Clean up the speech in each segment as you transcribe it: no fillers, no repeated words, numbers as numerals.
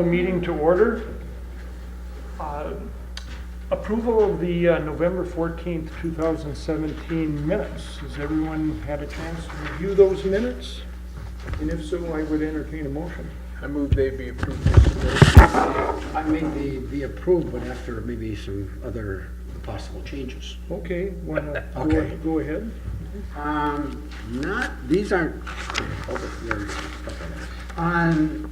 Meeting to order. Approval of the November 14th, 2017 minutes. Has everyone had a chance to review those minutes? And if so, I would entertain a motion. I move they be approved. I made the approved, but after maybe some other possible changes. Okay, wanna Okay. go ahead? These aren't, on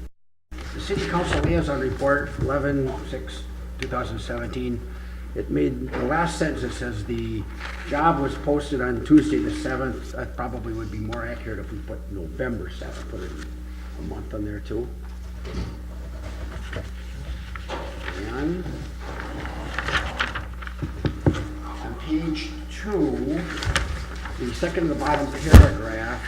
the city council liaison report, 11/6/2017, it made, the last sentence, it says the job was posted on Tuesday the 7th. That probably would be more accurate if we put November 7th, put it a month on there too. And on page 2, the second to the bottom paragraph,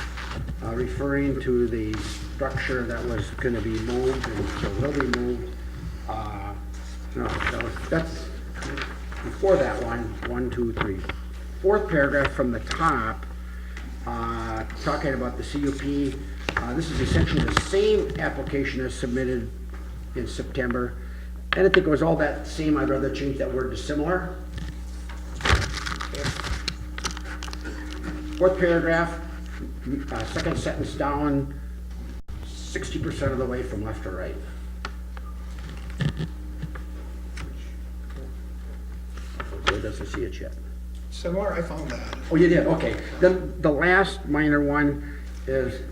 referring to the structure that was going to be moved and so will be moved. That's before that one. 1, 2, 3. Fourth paragraph from the top, talking about the CUP. This is essentially the same application as submitted in September. I didn't think it was all that same. I'd rather change that word to similar. Fourth paragraph, second sentence down, 60% of the way from left to right. It doesn't see it yet. Similar, I found that. Oh, you did? Okay. Then the last minor one is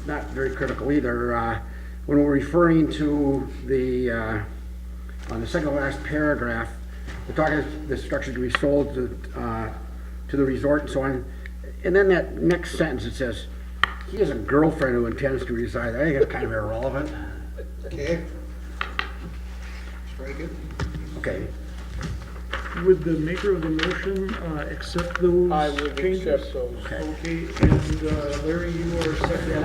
not very critical either. When we're referring to the, on the second to last paragraph, we're talking the structure to be sold to the resort and so on. And then that next sentence, it says, he has a girlfriend who intends to reside. I think it's kind of irrelevant. Okay. Very good. Okay. Would the maker of the motion accept those I would changes? accept those. Okay, and Larry, you are second.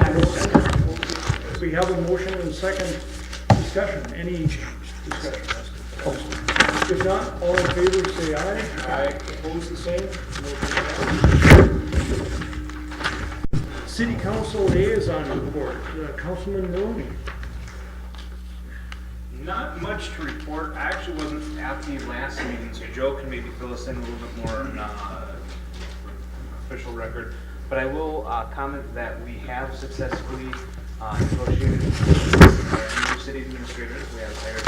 Okay. We have a motion and a second discussion. Any discussion? If not, all in favor say aye. Aye. Opposed the same. Motion passes. City Council liaison report. Councilman Maloney. Not much to report. I actually wasn't at the last meeting, so Joe can maybe fill us in a little bit more on official record. But I will comment that we have successfully negotiated with our new city administrators. We have hired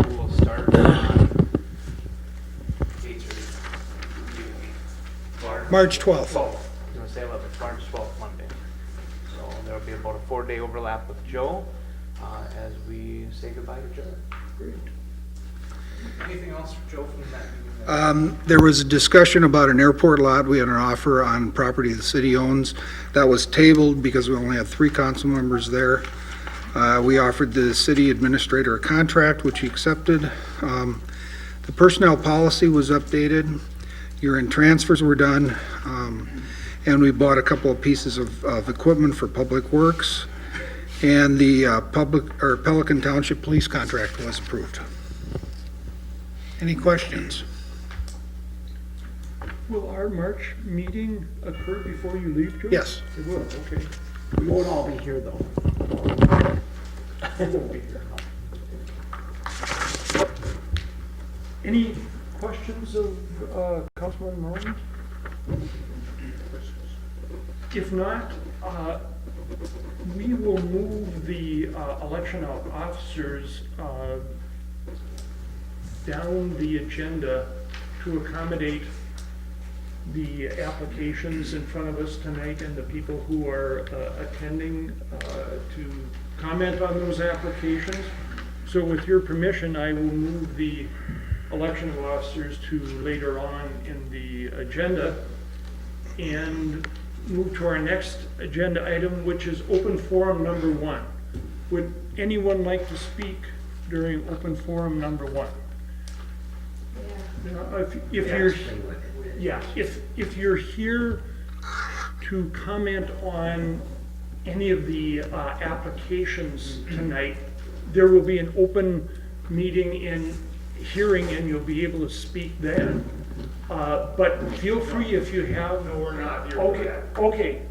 who will start on March 12th. 12th. I was going to say 11th, March 12th, Monday. So there will be about a 4-day overlap with Joe. As we say goodbye to Joe. Great. Anything else, Joe, from that meeting? There was a discussion about an airport lot. We had an offer on property the city owns. That was tabled because we only had 3 council members there. We offered the city administrator a contract, which he accepted. The personnel policy was updated. Year-end transfers were done. And we bought a couple of pieces of equipment for public works. And the Pelican Township Police contract was approved. Any questions? Will our March meeting occur before you leave, Joe? Yes. It will, okay. We won't all be here though. It won't be here. Any questions of Councilman Maloney? If not, we will move the election of officers down the agenda to accommodate the applications in front of us tonight and the people who are attending to comment on those applications. So with your permission, I will move the election of officers to later on in the agenda and move to our next agenda item, which is open forum number 1. Would anyone like to speak during open forum number 1? If you're here to comment on any of the applications tonight, there will be an open meeting and hearing, and you'll be able to speak then. But feel free if you have. No, we're not. Okay.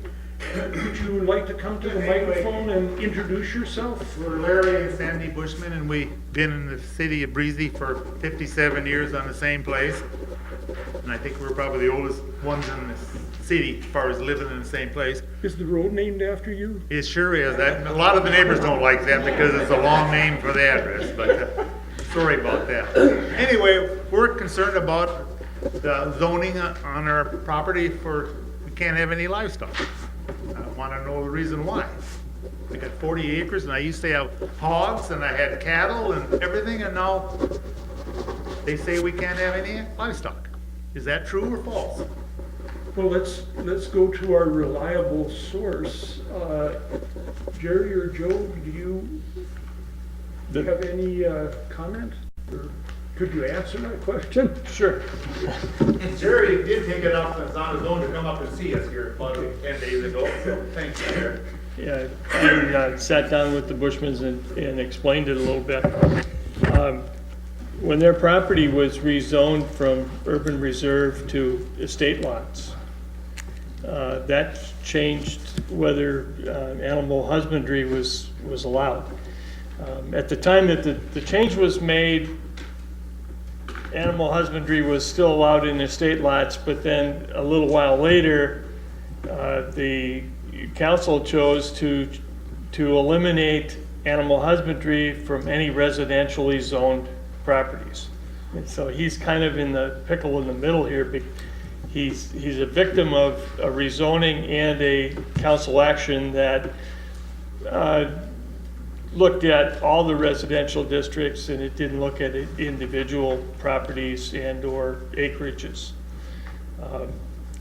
would you like to come to the microphone and introduce yourself? We're Larry and Sandy Bushman, and we've been in the city of Breezy for 57 years on the same place. And I think we're probably the oldest ones in the city as far as living in the same place. Is the road named after you? It sure is. A lot of the neighbors don't like that because it's a long name for the address, but sorry about that. Anyway, we're concerned about the zoning on our property for, we can't have any livestock. I want to know the reason why. I got 40 acres and I used to have hogs and I had cattle and everything, and now they say we can't have any livestock. Is that true or false? Well, let's go to our reliable source. Jerry or Joe, do you have any comment? Or could you answer my question? Sure. Jerry did take it up on his own to come up and see us here about 10 days ago, so thanks, Jerry. Yeah, I sat down with the Bushmans and explained it a little bit. When their property was rezoned from urban reserve to estate lots, that changed whether animal husbandry was allowed. At the time that the change was made, animal husbandry was still allowed in estate lots, but then a little while later, the council chose to eliminate animal husbandry from any residentially zoned properties. And so he's kind of in the pickle in the middle here. He's a victim of a rezoning and a council action that looked at all the residential districts, and it didn't look at individual properties and or acreages.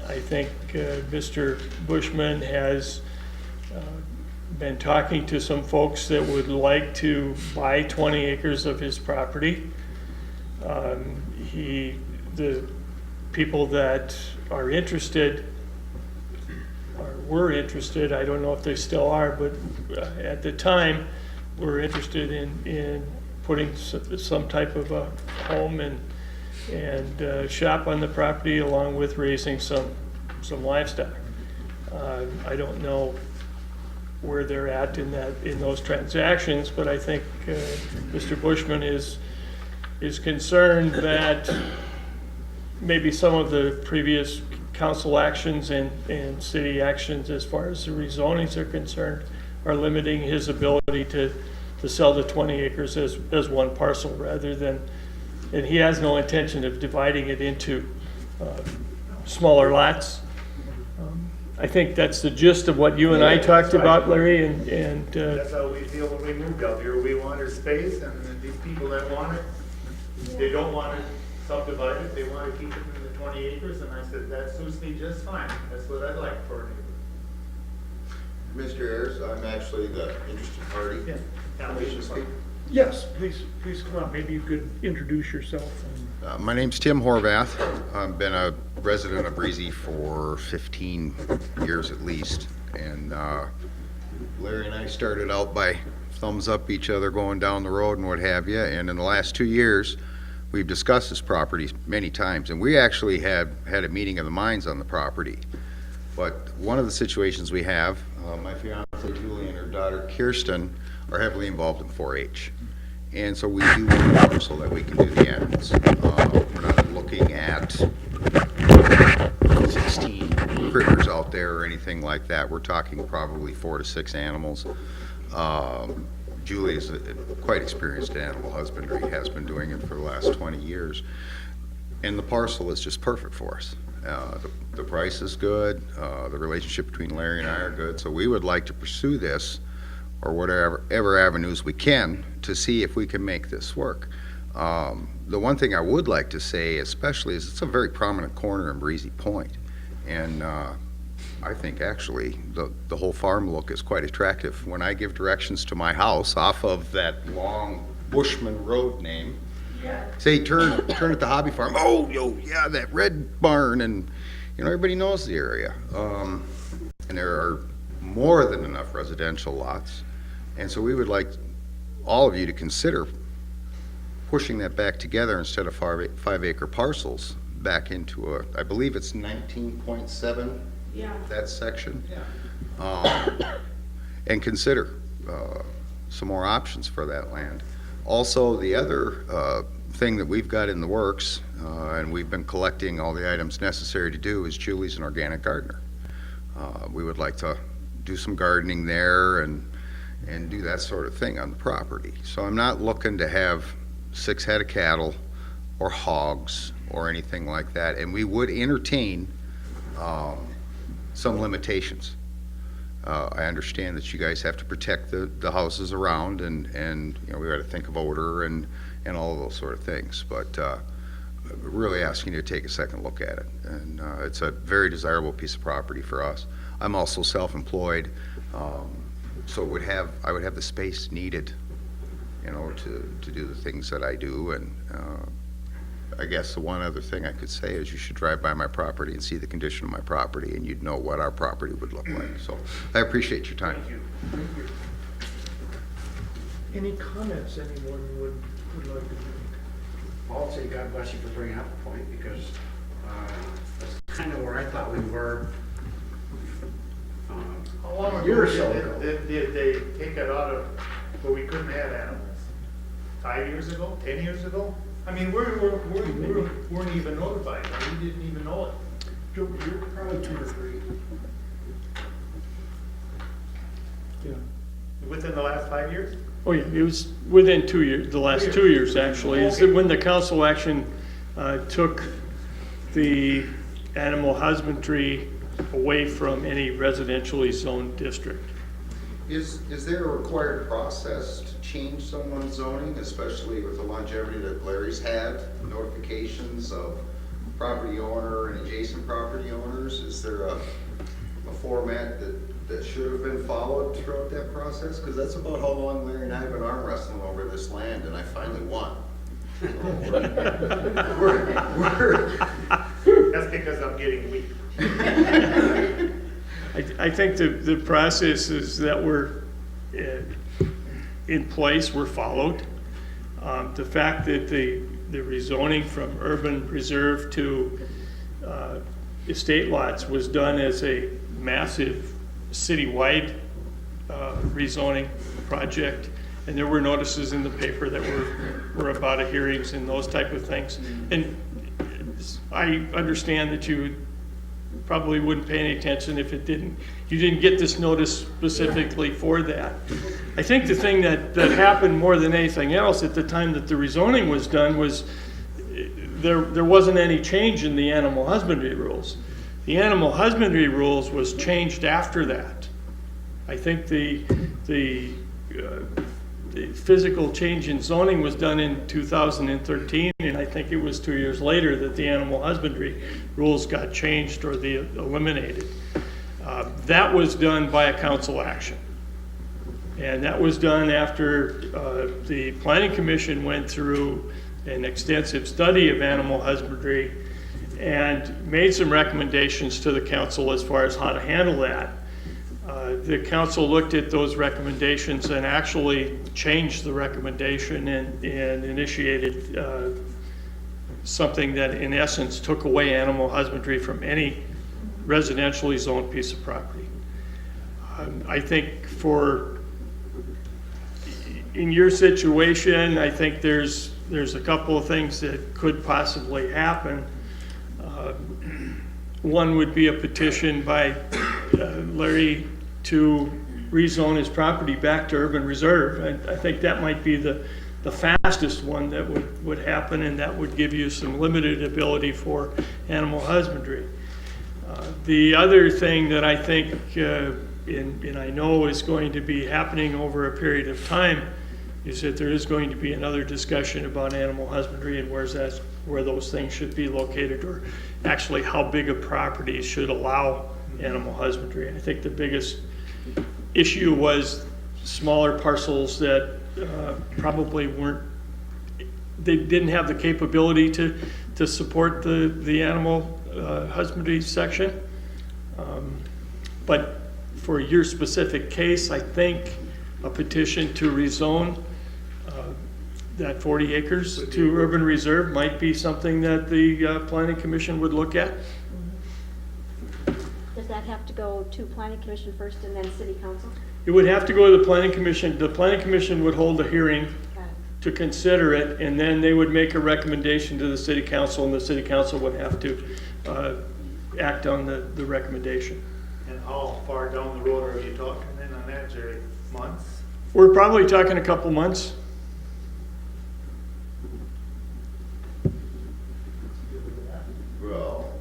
I think Mr. Bushman has been talking to some folks that would like to buy 20 acres of his property. The people that are interested, or were interested, I don't know if they still are, but at the time, were interested in putting some type of a home and shop on the property along with raising some livestock. I don't know where they're at in those transactions, but I think Mr. Bushman is concerned that maybe some of the previous council actions and city actions as far as the rezonings are concerned are limiting his ability to sell the 20 acres as one parcel rather than, and he has no intention of dividing it into smaller lots. I think that's the gist of what you and I talked about, Larry, and That's how we feel when we moved out here. We wanted space, and these people that want it, they don't want it subdivided. They want to keep it in the 20 acres, and I said, that suits me just fine. That's what I'd like for a neighbor. Mr. Ayers, I'm actually the interested party. Yeah. Yes, please come up. Maybe you could introduce yourself. My name's Tim Horvath. I've been a resident of Breezy for 15 years at least. And Larry and I started out by thumbs up each other going down the road and what have you. And in the last 2 years, we've discussed this property many times. And we actually had a meeting of the minds on the property. But one of the situations we have, my fiance Julie and her daughter Kirsten are heavily involved in 4-H. And so we do want a parcel that we can do the animals. We're not looking at 16 critters out there or anything like that. We're talking probably 4 to 6 animals. Julie is quite experienced in animal husbandry, has been doing it for the last 20 years. And the parcel is just perfect for us. The price is good, the relationship between Larry and I are good, so we would like to pursue this or whatever avenues we can to see if we can make this work. The one thing I would like to say especially is it's a very prominent corner in Breezy Point, and I think actually the whole farm look is quite attractive. When I give directions to my house off of that long Bushman Road name, say turn at the hobby farm, oh yeah, that red barn, and everybody knows the area. And there are more than enough residential lots. And so we would like all of you to consider pushing that back together instead of 5-acre parcels back into I believe it's 19.7, Yeah. that section. Yeah. and consider some more options for that land. Also, the other thing that we've got in the works, and we've been collecting all the items necessary to do, is Julie's an organic gardener. We would like to do some gardening there and do that sort of thing on the property. So I'm not looking to have 6 head of cattle or hogs or anything like that, and we would entertain some limitations. I understand that you guys have to protect the houses around, and you know, we got to think of odor and all of those sort of things, but really asking you to take a second look at it. And it's a very desirable piece of property for us. I'm also self-employed, so I would have the space needed, you know, to do the things that I do. And I guess the one other thing I could say is you should drive by my property and see the condition of my property, and you'd know what our property would look like. So I appreciate your time. Thank you. Any comments anyone would like to make? I'll say God bless you for bringing up the point, because that's kind of where I thought we were How long a ago year or so ago. did they take it out of where we couldn't have animals? 5 years ago? 10 years ago? I mean, we weren't even notified. We didn't even know it. You're probably 2 or 3. Yeah. Within the last 5 years? Oh, yeah, it was within 2 years, the last 2 years, actually, is when the council action took the animal husbandry away from any residentially zoned district. Is there a required process to change someone's zoning, especially with the longevity that Larry's had, notifications of property owner and adjacent property owners? Is there a format that should have been followed throughout that process? Because that's about how long Larry and I have been arm wrestling over this land, and I finally won. So That's because I'm getting weak. I think the processes that were in place were followed. The fact that the rezoning from urban reserve to estate lots was done as a massive citywide rezoning project, and there were notices in the paper that were about hearings and those type of things. And I understand that you probably wouldn't pay any attention if you didn't get this notice specifically for that. I think the thing that happened more than anything else at the time that the rezoning was done was there wasn't any change in the animal husbandry rules. The animal husbandry rules was changed after that. I think the physical change in zoning was done in 2013, and I think it was 2 years later that the animal husbandry rules got changed or eliminated. That was done by a council action. And that was done after the Planning Commission went through an extensive study of animal husbandry and made some recommendations to the council as far as how to handle that. The council looked at those recommendations and actually changed the recommendation and initiated something that in essence took away animal husbandry from any residentially zoned piece of property. I think in your situation, I think there's a couple of things that could possibly happen. One would be a petition by Larry to rezone his property back to urban reserve. I think that might be the fastest one that would happen, and that would give you some limited ability for animal husbandry. The other thing that I think, and I know is going to be happening over a period of time, is that there is going to be another discussion about animal husbandry and where those things should be located, or actually how big a property should allow animal husbandry. I think the biggest issue was smaller parcels that probably they didn't have the capability to support the animal husbandry section. But for your specific case, I think a petition to rezone that 40 acres to urban reserve might be something that the Planning Commission would look at. Does that have to go go to planning commission first and then city council? It would have to go to the planning commission. The planning commission would hold a hearing Got it. to consider it, and then they would make a recommendation to the city council, and the city council would have to act on the recommendation. And how far down the road are you talking then on that, Jerry? Months? We're probably talking a couple months. Well,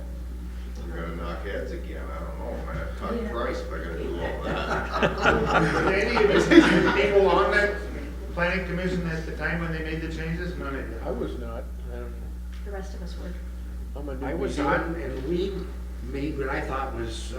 you're gonna knock heads again, I don't know, I might have to talk price if I gotta do all that. Were any of the people on that planning commission at the time when they made the changes? None of you? I was not. The rest of us were. I'm a I was newbie. on, and we made what I thought was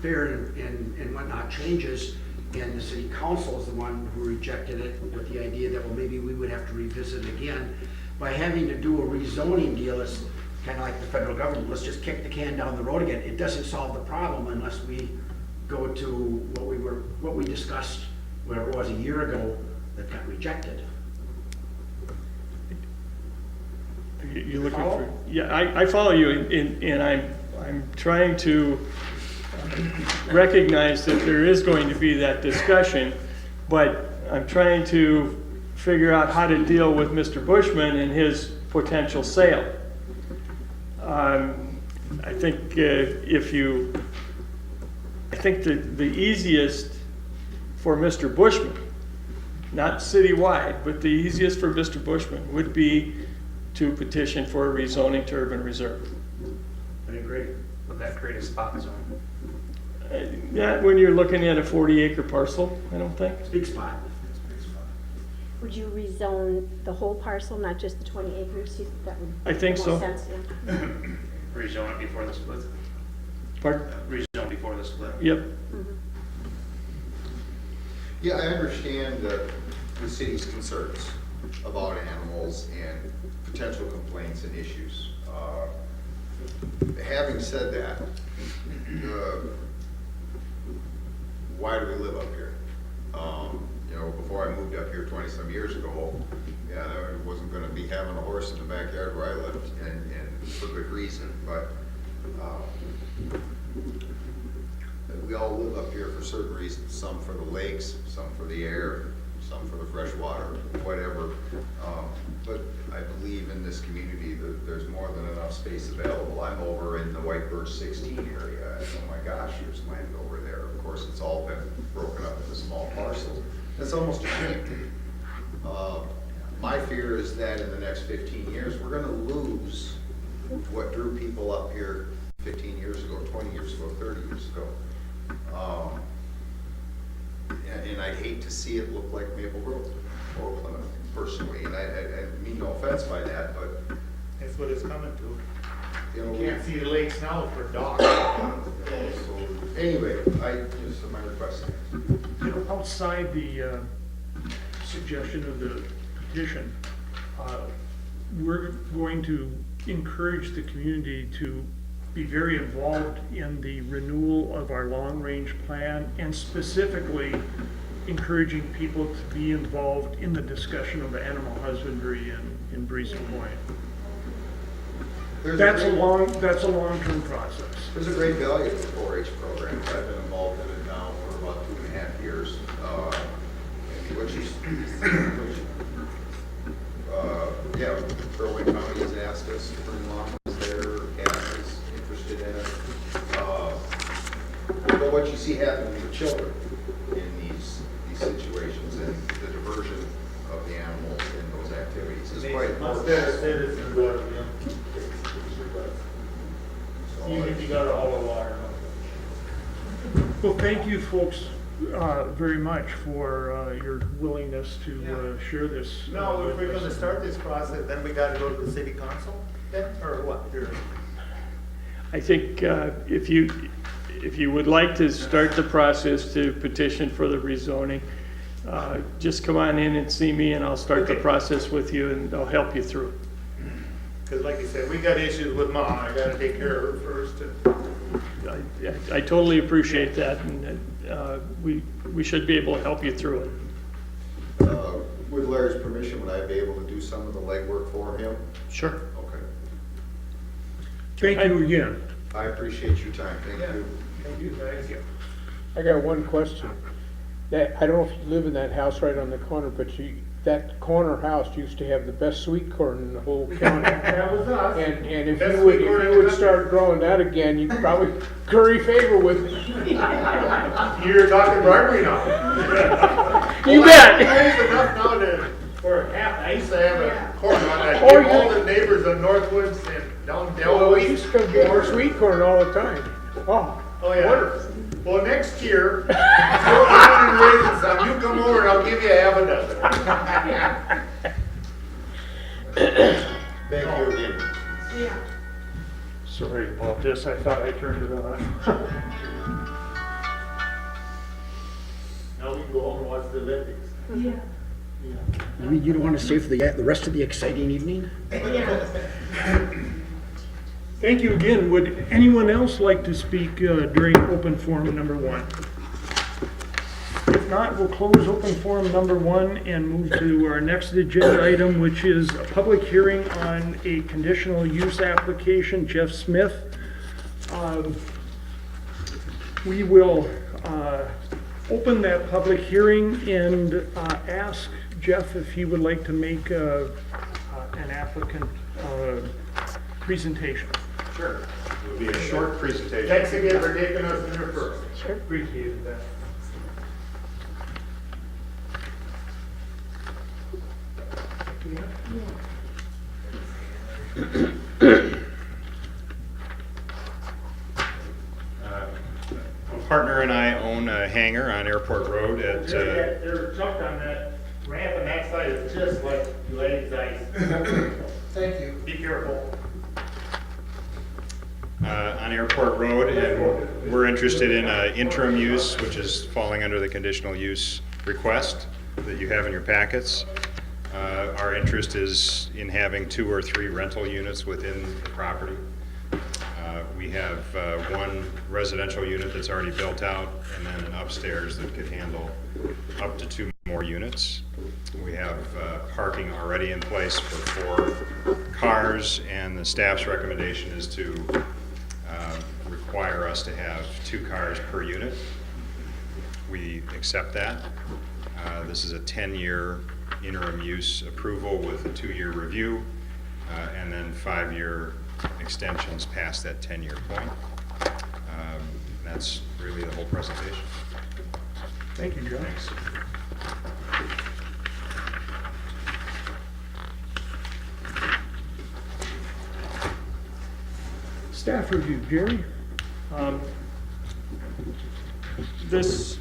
fair and whatnot changes, and the city council is the one who rejected it with the idea that, well, maybe we would have to revisit it again. By having to do a rezoning deal, it's kind of like the federal government, let's just kick the can down the road again. It doesn't solve the problem unless we go to what we discussed, whatever it was, a year ago, that got rejected. You're looking for, yeah, I follow you, and I'm trying to recognize that there is going to be that discussion, but I'm trying to figure out how to deal with Mr. Bushman and his potential sale. I think I think the easiest for Mr. Bushman, not citywide, but the easiest for Mr. Bushman would be to petition for a rezoning to urban reserve. I agree. Would that create a spot zone? Not when you're looking at a 40-acre parcel, I don't think. It's a big spot. Would you rezone the whole parcel, not just the 20 acres? That would I think make more so. sense, yeah. Rezone it before the split? Pardon? Rezone before the split? Yep. Yeah, I understand the city's concerns about animals and potential complaints and issues. Having said that, why do we live up here? You know, before I moved up here 20-some years ago, yeah, I wasn't gonna be having a horse in the backyard where I lived, and for good reason, but we all live up here for certain reasons, some for the lakes, some for the air, some for the fresh water, whatever. But I believe in this community that there's more than enough space available. I'm over in the White Birch 16 area, and oh my gosh, there's land over there. Of course, it's all been broken up into small parcels. It's almost a shame. My fear is that in the next 15 years, we're gonna lose what drew people up here 15 years ago, 20 years ago, 30 years ago. And I'd hate to see it look like Maple Grove or Plymouth, personally, and I mean no offense by that, but, That's what it's coming to. you know. You can't see the lakes now for dogs. So, anyway, just my request. You know, outside the suggestion of the petition, we're going to encourage the community to be very involved in the renewal of our long-range plan, and specifically encouraging people to be involved in the discussion of animal husbandry in Breezy Point. That's a long-term process. There's a great value to the 4-H program. I've been involved in it now for about 2.5 years. Yeah, Berwyn County has asked us, Spring-Lawn was there, Cass is interested in it. But what you see happening with children in these situations and the diversion of the animals in those activities is quite important. Citizens, even if you got all the water. Well, thank you folks very much for your willingness to share this. No, if with we're us. gonna start this process, then we gotta go to the city council, then, or what? I think if you would like to start the process to petition for the rezoning, just come on in and see me, and I'll start the Okay. process with you, and I'll help you through. Because like you said, we got issues with Mom, I gotta take care of her first. I totally appreciate that, and we should be able to help you through it. With Larry's permission, would I be able to do some of the legwork for him? Sure. Okay. Thank you again. I appreciate your time, thank you. Thank you, guys. I got one question. That, I don't know if you live in that house right on the corner, but that corner house used to have the best sweet corn in the whole county. That was us. And if Best you would, sweet corn if in you the would start growing that again, you'd probably curry favor with me. You're talking bribery now. You bet. It's enough now for half, I used to have a corn on that, Oh, give you- all the neighbors on Northwoods and down Well, we Delaware. used to get more sweet corn all the time. Oh, Oh, yeah. Well, next year, you're going and raising some, you come over and I'll give you half a dozen. Thank you again. Sorry about this, I thought I turned it on. Now we can go home and watch the Olympics. You don't want to stay for the rest of the exciting evening? Thank you again. Would anyone else like to speak during open forum number 1? If not, we'll close open forum number 1 and move to our next agenda item, which is a public hearing on a conditional use application, Jeff Smith. We will open that public hearing and ask Jeff if he would like to make an applicant presentation. Sure. It'll be a short presentation. Thanks again for taking us in there first. Sure. Appreciate that. A partner and I own a hangar on Airport Road at, They're chucked on that ramp and that side is just like Lane's ice. Thank you. Be careful. on Airport Road, and we're interested in interim use, which is falling under the conditional use request that you have in your packets. Our interest is in having 2 or 3 rental units within the property. We have one residential unit that's already built out, and then an upstairs that could handle up to 2 more units. We have parking already in place for 4 cars, and the staff's recommendation is to require us to have 2 cars per unit. We accept that. This is a 10-year interim use approval with a 2-year review, and then 5-year extensions past that 10-year point. That's really the whole presentation. Thank you, Joe. Thanks. Staff review, Jerry? This,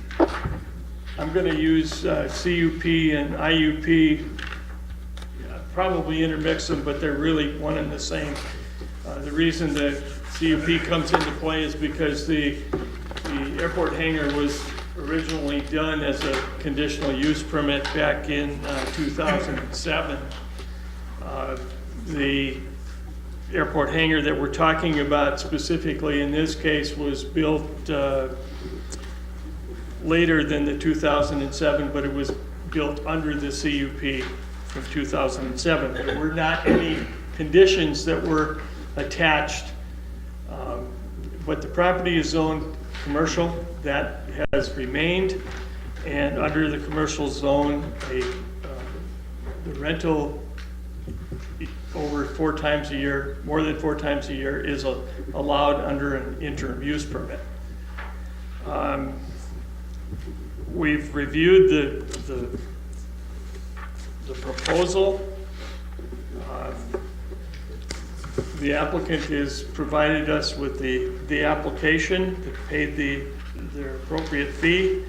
I'm going to use CUP and IUP, probably intermix them, but they're really one and the same. The reason the CUP comes into play is because the airport hangar was originally done as a conditional use permit back in 2007. The airport hangar that we're talking about specifically in this case was built later than the 2007, but it was built under the CUP from 2007. There were not any conditions that were attached, but the property is zoned commercial. That has remained, and under the commercial zone, the rental over 4 times a year, more than 4 times a year, is allowed under an interim use permit. We've reviewed the proposal. The applicant has provided us with the application, paid their appropriate fee.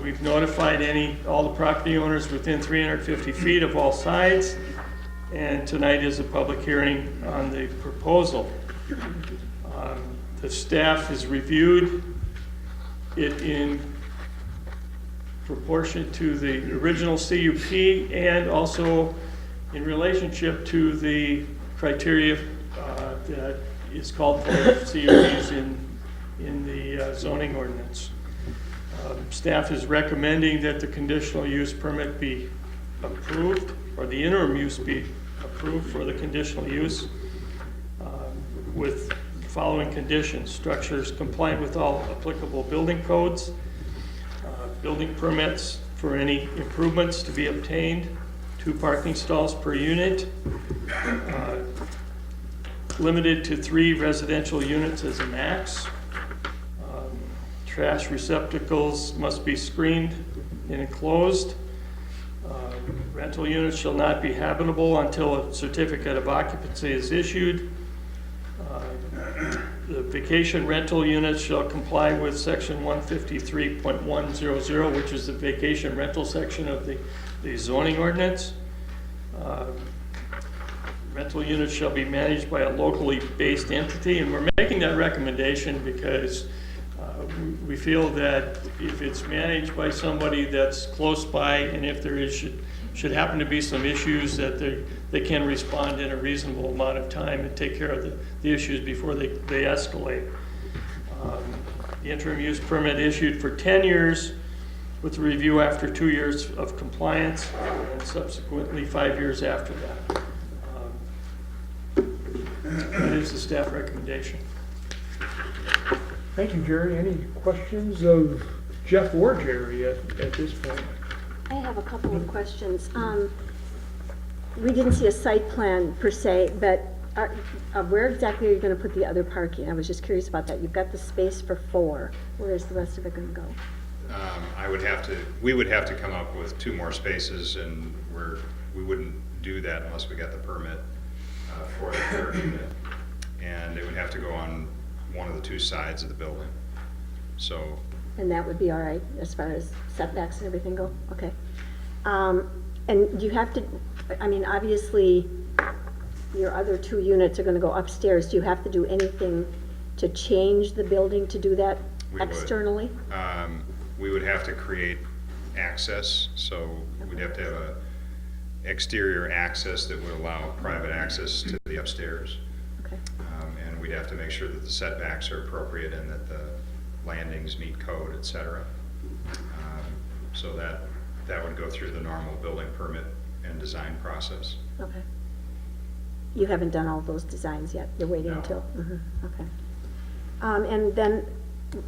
We've notified all the property owners within 350 feet of all sides, and tonight is a public hearing on the proposal. The staff has reviewed it in proportion to the original CUP and also in relationship to the criteria that is called for CUPs in the zoning ordinance. Staff is recommending that the conditional use permit be approved, or the interim use be approved for the conditional use with following conditions: structures compliant with all applicable building codes, building permits for any improvements to be obtained, 2 parking stalls per unit, limited to 3 residential units as a max. Trash receptacles must be screened and enclosed. Rental units shall not be habitable until a certificate of occupancy is issued. The vacation rental units shall comply with section 153.100, which is the vacation rental section of the zoning ordinance. Rental units shall be managed by a locally based entity, and we're making that recommendation because we feel that if it's managed by somebody that's close by, and if there should happen to be some issues, that they can respond in a reasonable amount of time and take care of the issues before they escalate. The interim use permit issued for 10 years with a review after 2 years of compliance, and subsequently 5 years after that. That is the staff recommendation. Thank you, Jerry. Any questions of Jeff or Jerry at this point? I have a couple of questions. We didn't see a site plan per se, but where exactly are you going to put the other parking? I was just curious about that. You've got the space for 4. Where is the rest of it going to go? We would have to come up with 2 more spaces, and we wouldn't do that unless we got the permit for the 3rd unit. And it would have to go on one of the 2 sides of the building. So. And that would be all right as far as setbacks and everything go? Okay. And do you have to, I mean, obviously, your other 2 units are going to go upstairs. Do you have to do anything to change the building to do that externally? We would have to create access, so we'd have to have a exterior access that would allow private access to the upstairs. Okay. And we'd have to make sure that the setbacks are appropriate and that the landings meet code, et cetera. So that would go through the normal building permit and design process. Okay. You haven't done all those designs yet? You're waiting No. until? Okay. And then,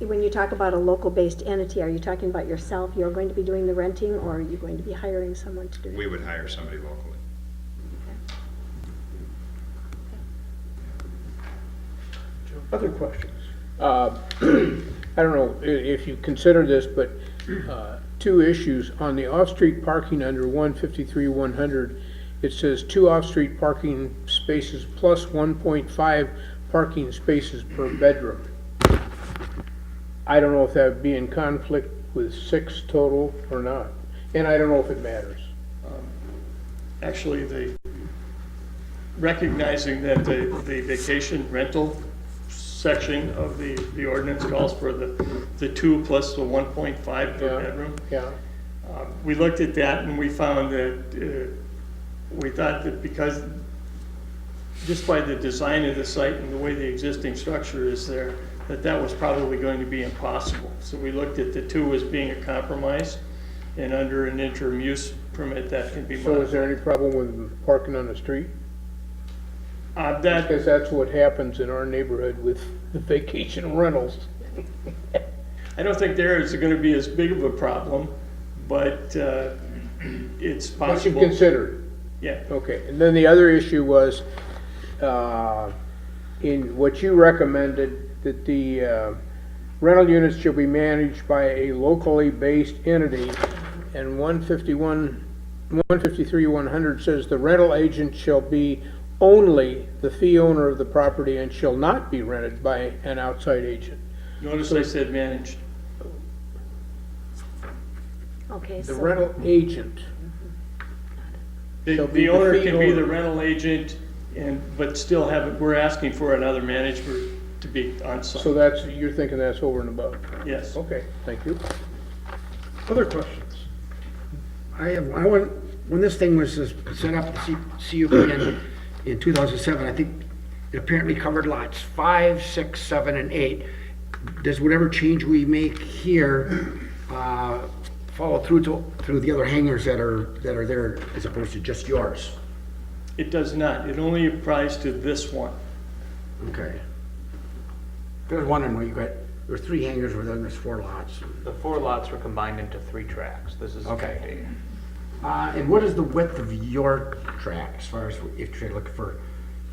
when you talk about a local-based entity, are you talking about yourself? You're going to be doing the renting, or are you going to be hiring someone to do it? We would hire somebody locally. Other questions? I don't know if you consider this, but 2 issues. On the off-street parking under 153-100, it says 2 off-street parking spaces plus 1.5 parking spaces per bedroom. I don't know if that would be in conflict with 6 total or not, and I don't know if it matters. Actually, recognizing that the vacation rental section of the ordinance calls for the 2 plus the 1.5 per bedroom. Yeah. We looked at that and we found that we thought that because just by the design of the site and the way the existing structure is there, that was probably going to be impossible. So we looked at the 2 as being a compromise, and under an interim use permit that can be So modified. is there any problem with parking on the street? That, Because that's what happens in our neighborhood with the vacation rentals. I don't think there is going to be as big of a problem, but it's What you possible. considered? Yeah. Okay, and then the other issue was, in what you recommended, that the rental units shall be managed by a locally based entity, and 153-100 says the rental agent shall be only the fee owner of the property and shall not be rented by an outside agent. Notice I said managed. Okay, The so, rental agent, Shall be The the owner fee can be the owner. rental agent, but still we're asking for another manager to be on so site. you're thinking that's over and above? Yes. Okay, thank you. Other questions? When this thing was set up, the CUP in 2007, I think it apparently covered lots 5, 6, 7, and 8. Does whatever change we make here follow through the other hangars that are there as opposed to just yours? It does not. It only applies to this one. Okay. I was wondering, when you got, there's 3 hangars, but then there's 4 lots. The 4 lots were combined into 3 tracks. This is Okay. And what is the width of your track, as far as if you're looking for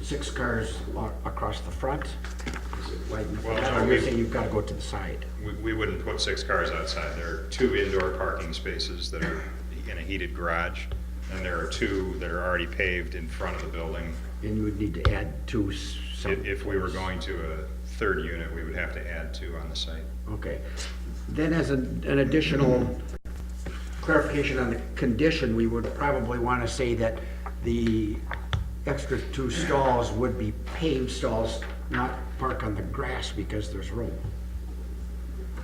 6 cars across the front? Is it wide enough? Well, no, Or you're we- saying you've got to go to the side? We wouldn't put 6 cars outside. There are 2 indoor parking spaces that are in a heated garage, and there are 2 that are already paved in front of the building. And you would need to add 2 If we were going to a 3rd unit, we would have to add 2 on the site. Okay. Then as an additional clarification on the condition, we would probably want to say that the extra 2 stalls would be paved stalls, not park on the grass because there's room.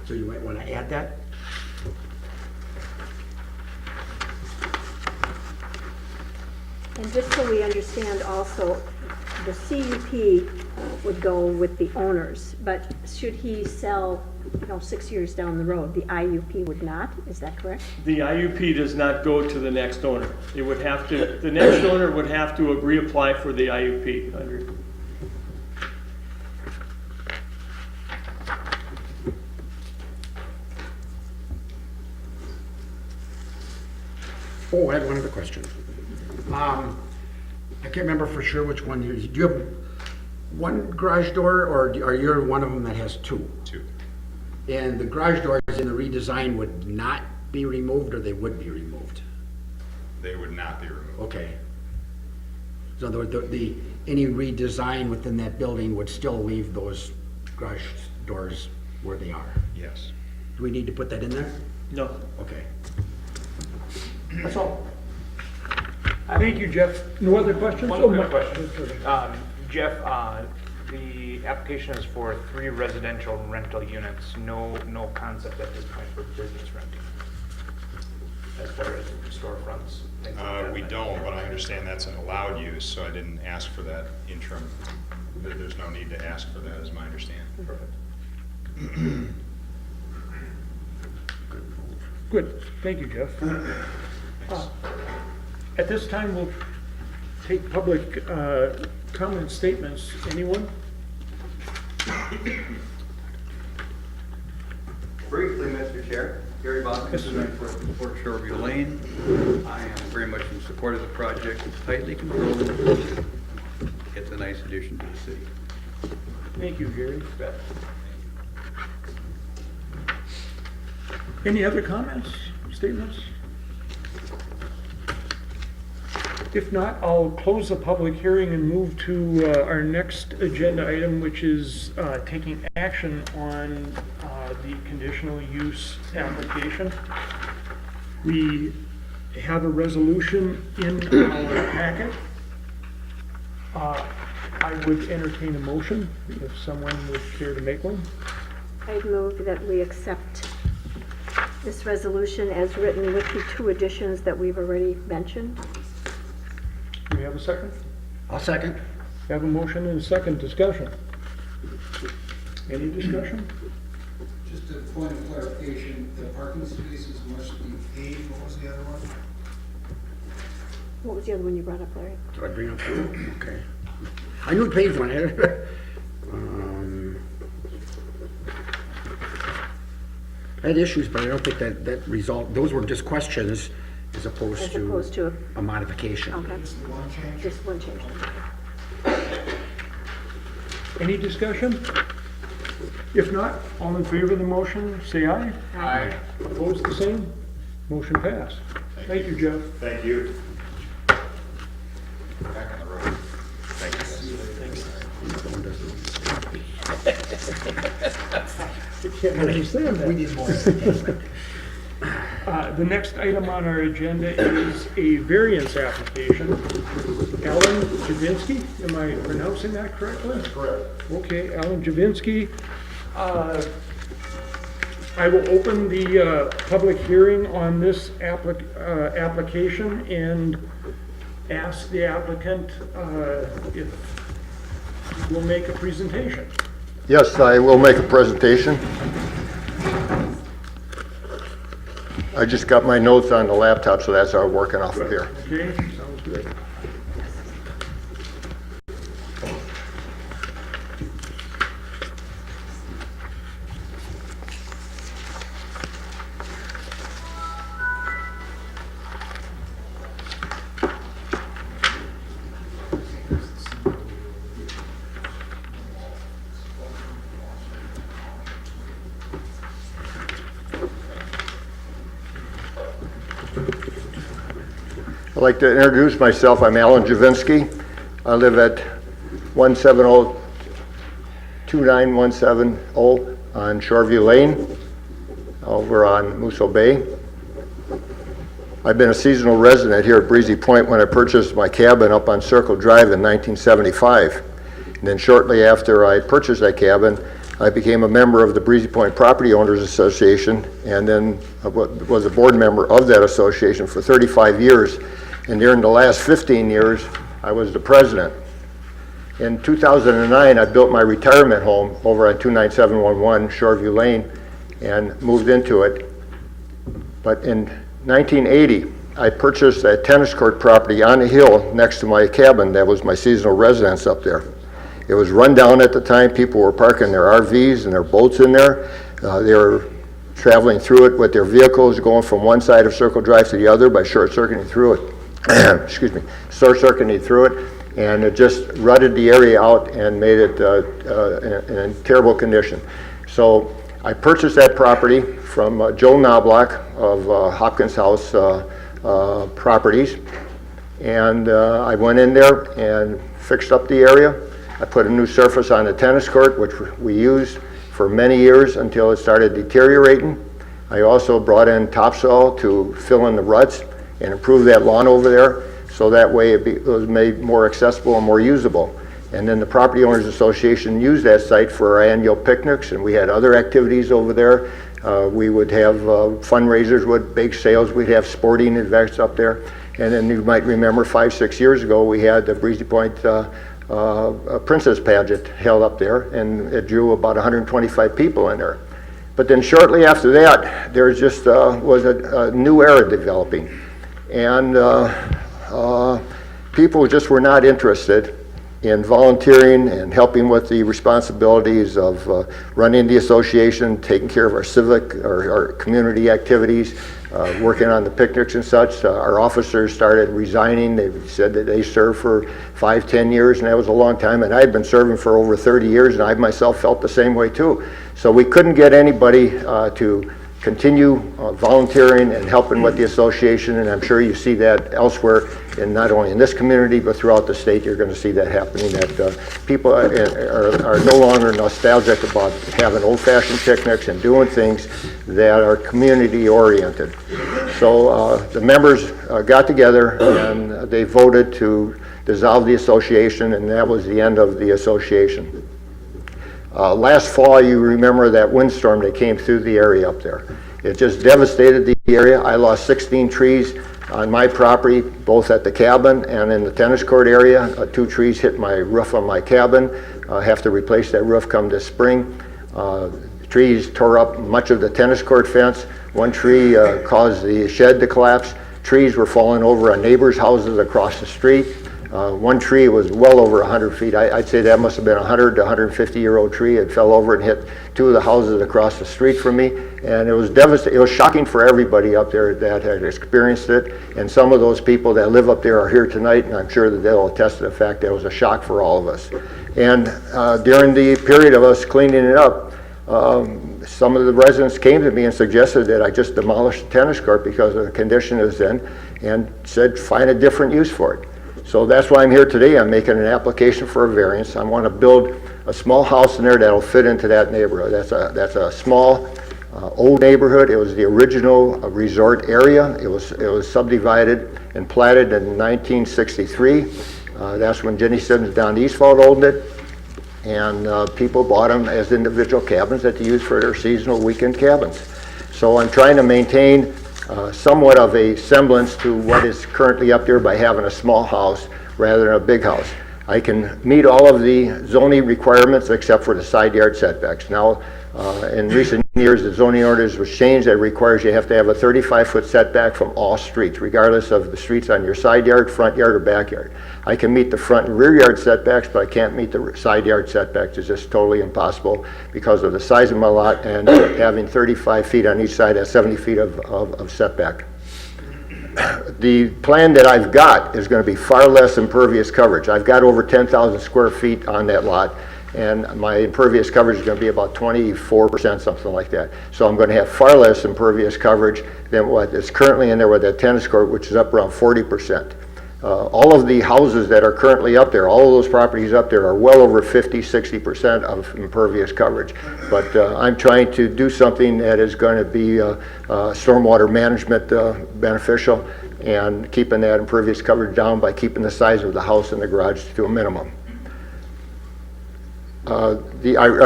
So you might want to add that? And just so we understand also, the CUP would go with the owners, but should he sell, 6 years down the road, the IUP would not? Is that correct? The IUP does not go to the next owner. It would have to, the next owner would have to apply for the IUP under. Oh, I had one other question. I can't remember for sure which one you, do you have one garage door, or are you one of them that has 2? 2. And the garage doors in the redesign would not be removed, or they would be removed? They would not be removed. Okay. So in other words, any redesign within that building would still leave those garage doors where they are? Yes. Do we need to put that in there? No. Okay. That's all. Thank you, Jeff. No other questions? One Oh, quick my- question. Jeff, the application is for 3 residential rental units, no concept at this point for business renting, as far as storefronts, things like that. We don't, but I understand that's an allowed use, so I didn't ask for that interim. There's no need to ask for that, is my understanding. Perfect. Good, thank you, Jeff. At this time, we'll take public comment statements. Anyone? Briefly, Mr. Chair, Gary Boston, Yes, sir. for Fort Shoreview Lane. I am very much in support of the project. It's tightly controlled. It's a nice addition to the city. Thank you, Gary. Any other comments, statements? If not, I'll close the public hearing and move to our next agenda item, which is taking action on the conditional use application. We have a resolution in our packet. I would entertain a motion if someone would care to make one. I'd move that we accept this resolution as written with the 2 additions that we've already mentioned. Do we have a second? I'll second. We have a motion and a second. Discussion. Any discussion? Just a point of clarification, the parking spaces must be paved, what was the other one? What was the other one you brought up, Larry? Do I bring up 2? Okay. I knew it paved one. I had issues, but I don't think that resolved, those were just questions as opposed As opposed to, a modification. okay. Just one change. Any discussion? If not, all in favor of the motion, say aye. Aye. Opposed, the same? Motion passed. Thank you, Jeff. Thank you. Back on the road. Thank you. Can't understand that. We need more. The next item on our agenda is a variance application. Alan Javinsky, am I pronouncing that correctly? That's correct. Okay, Alan Javinsky. I will open the public hearing on this application and ask the applicant if he will make a presentation. Yes, I will make a presentation. I just got my notes on the laptop, so that's how I'm working off of here. Okay, sounds good. I'd like to introduce myself. I'm Alan Javinsky. I live at 170-29170 on Shoreview Lane over on Musso Bay. I've been a seasonal resident here at Breezy Point when I purchased my cabin up on Circle Drive in 1975. And then shortly after I purchased that cabin, I became a member of the Breezy Point Property Owners Association, and then was a board member of that association for 35 years. And during the last 15 years, I was the president. In 2009, I built my retirement home over at 29711 Shoreview Lane and moved into it. But in 1980, I purchased a tennis court property on a hill next to my cabin that was my seasonal residence up there. It was run down at the time. People were parking their RVs and their boats in there. They were traveling through it with their vehicles, going from one side of Circle Drive to the other by short-circuiting through it. Excuse me, short-circuiting through it, and it just rutted the area out and made it in terrible condition. So I purchased that property from Joe Knobloch of Hopkins House Properties, and I went in there and fixed up the area. I put a new surface on the tennis court, which we used for many years until it started deteriorating. I also brought in topsoil to fill in the ruts and improve that lawn over there, so that way it was made more accessible and more usable. And then the Property Owners Association used that site for our annual picnics, and we had other activities over there. We would have fundraisers, with bake sales, we'd have sporting events up there. And then you might remember 5-6 years ago, we had the Breezy Point Princess Pageant held up there, and it drew about 125 people in there. But then shortly after that, there just was a new era developing. And people just were not interested in volunteering and helping with the responsibilities of running the association, taking care of our civic or our community activities, working on the picnics and such. Our officers started resigning. They said that they served for 5-10 years, and that was a long time, and I had been serving for over 30 years, and I myself felt the same way too. So we couldn't get anybody to continue volunteering and helping with the association, and I'm sure you see that elsewhere, and not only in this community but throughout the state. You're going to see that happening, that people are no longer nostalgic about having old-fashioned picnics and doing things that are community oriented. So the members got together and they voted to dissolve the association, and that was the end of the association. Last fall, you remember that windstorm that came through the area up there. It just devastated the area. I lost 16 trees on my property, both at the cabin and in the tennis court area. 2 trees hit my roof on my cabin. I have to replace that roof come this spring. Trees tore up much of the tennis court fence. 1 tree caused the shed to collapse. Trees were falling over on neighbors' houses across the street. 1 tree was well over 100 feet. I'd say that must have been a 100 to 150-year-old tree. It fell over and hit 2 of the houses across the street from me, and it was devastating. It was shocking for everybody up there that had experienced it, and some of those people that live up there are here tonight, and I'm sure that they'll attest to the fact that it was a shock for all of us. And during the period of us cleaning it up, some of the residents came to me and suggested that I just demolish the tennis court because of the condition it was in, and said find a different use for it. So that's why I'm here today. I'm making an application for a variance. I want to build a small house in there that'll fit into that neighborhood. That's a small, old neighborhood. It was the original resort area. It was subdivided and platted in 1963. That's when Jenny Simmons down Eastfall owned it, and people bought them as individual cabins that they use for their seasonal weekend cabins. So I'm trying to maintain somewhat of a semblance to what is currently up there by having a small house rather than a big house. I can meet all of the zoning requirements except for the side yard setbacks. Now, in recent years, the zoning orders was changed that requires you have to have a 35-foot setback from all streets, regardless of the streets on your side yard, front yard, or backyard. I can meet the front and rear yard setbacks, but I can't meet the side yard setbacks. It's just totally impossible because of the size of my lot and having 35 feet on each side at 70 feet of setback. The plan that I've got is going to be far less impervious coverage. I've got over 10,000 square feet on that lot, and my impervious coverage is gonna be about 24%, something like that. So I'm gonna have far less impervious coverage than what is currently in there with that tennis court, which is up around 40%. All of the houses that are currently up there, all of those properties up there are well over 50, 60% of impervious coverage. But I'm trying to do something that is going to be stormwater management beneficial, and keeping that impervious coverage down by keeping the size of the house and the garage to a minimum. I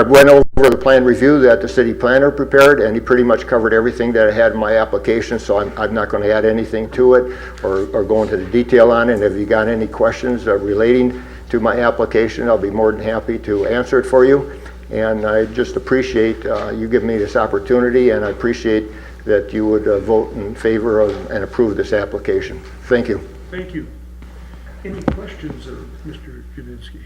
went over the plan review that the city planner prepared, and he pretty much covered everything that I had in my application, so I'm not going to add anything to it or go into the detail on it. And if you got any questions relating to my application, I'll be more than happy to answer it for you. And I just appreciate you giving me this opportunity, and I appreciate that you would vote in favor of and approve this application. Thank you. Thank you. Any questions of Mr. Javinsky?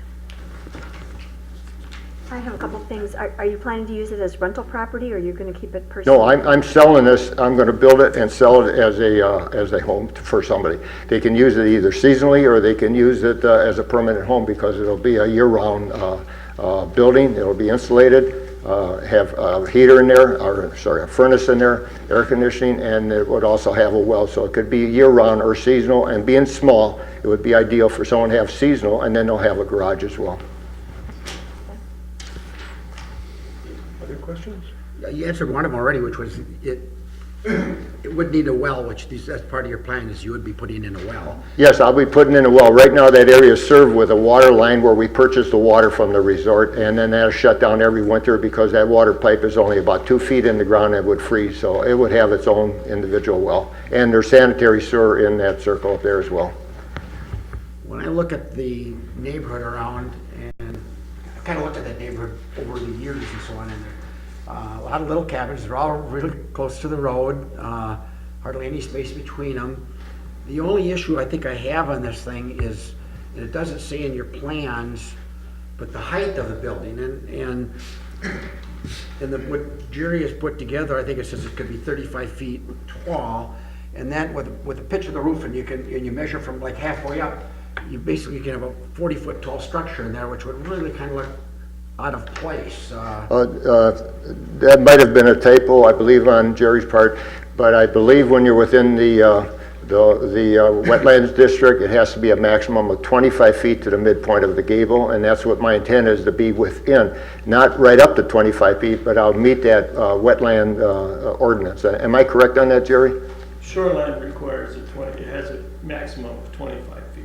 I have a couple things. Are you planning to use it as rental property, or are you going to keep it personal? No, I'm selling this. I'm going to build it and sell it as a home for somebody. They can use it either seasonally, or they can use it as a permanent home, because it'll be a year-round building. It'll be insulated, have a heater in there, or sorry, a furnace in there, air conditioning, and it would also have a well. So it could be year-round or seasonal. And being small, it would be ideal for someone to have seasonal, and then they'll have a garage as well. Other questions? You answered one of them already, which was it would need a well, which that's part of your plan, is you would be putting in a well. Yes, I'll be putting in a well. Right now, that area is served with a water line where we purchase the water from the resort, and then that'll shut down every winter because that water pipe is only about 2 feet in the ground and it would freeze. So it would have its own individual well. And there's sanitary sewer in that circle up there as well. When I look at the neighborhood around, and I kind of looked at that neighborhood over the years and so on, and a lot of little cabins, they're all really close to the road, hardly any space between them. The only issue I think I have on this thing is, and it doesn't say in your plans, but the height of the building, and what Jerry has put together, I think it says it could be 35 feet tall, and that with a pitch of the roof, and you measure from like halfway up, you basically can have a 40-foot tall structure in there, which would really kind of look out of place. That might have been a typo, I believe, on Jerry's part, but I believe when you're within the wetlands district, it has to be a maximum of 25 feet to the midpoint of the gable, and that's what my intent is, to be within, not right up to 25 feet, but I'll meet that wetland ordinance. Am I correct on that, Jerry? Shoreline requires it has a maximum of 25 feet.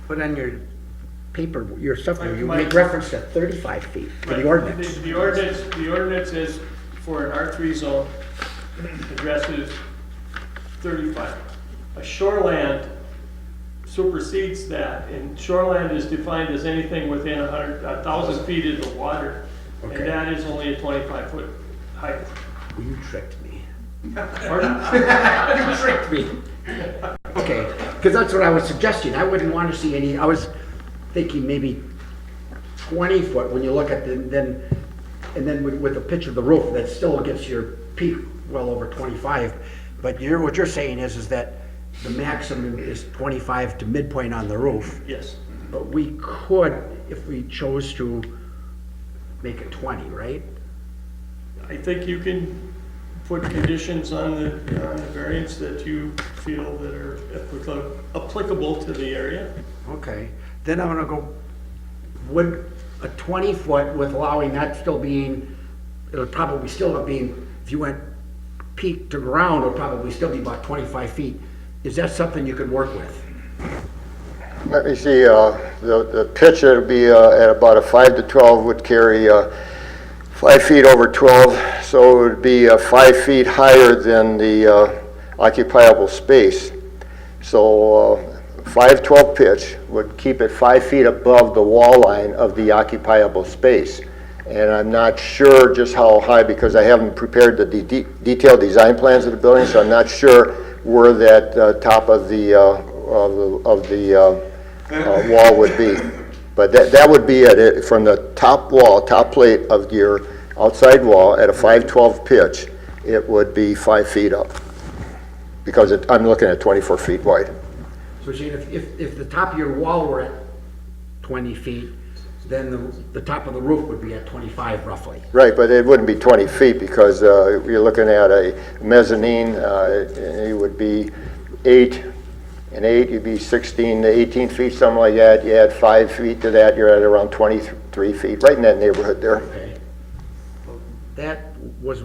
But on your paper, your stuff, there, you My- make reference to 35 feet for the ordinance. The ordinance is for an R3 zone, addresses 35. A shoreland supersedes that, and shoreland is defined as anything within 1,000 feet of the water, Okay. and that is only a 25-foot height. You tricked me. Pardon? You tricked me. Okay, because that's what I was suggesting. I wouldn't want to see any, I was thinking maybe 20 foot when you look at and then with the pitch of the roof, that still gets your peak well over 25. But what you're saying is that the maximum is 25 to midpoint on the roof. Yes. But we could, if we chose to, make it 20, right? I think you can put conditions on the variance that you feel that are applicable to the area. Okay, then I'm gonna go, would a 20-foot with allowing that still being, it'll probably still be being, if you went peak to ground, it'll probably still be about 25 feet. Is that something you could work with? Let me see, the pitch, it'll be at about a 5 to 12 would carry 5 feet over 12, so it would be 5 feet higher than the occupiable space. So 512 pitch would keep it 5 feet above the wall line of the occupiable space. And I'm not sure just how high, because I haven't prepared the detailed design plans of the building, so I'm not sure where that top of the wall would be. But that would be at it from the top wall, top plate of your outside wall at a 512 pitch. It would be 5 feet up, because I'm looking at 24 feet wide. So you're saying if the top of your wall were at 20 feet, then the top of the roof would be at 25 roughly. Right, but it wouldn't be 20 feet because you're looking at a mezzanine, it would be 8 and 8, you'd be 16 to 18 feet, something like that. You add 5 feet to that, you're at around 23 feet, right in that neighborhood there. Okay. That was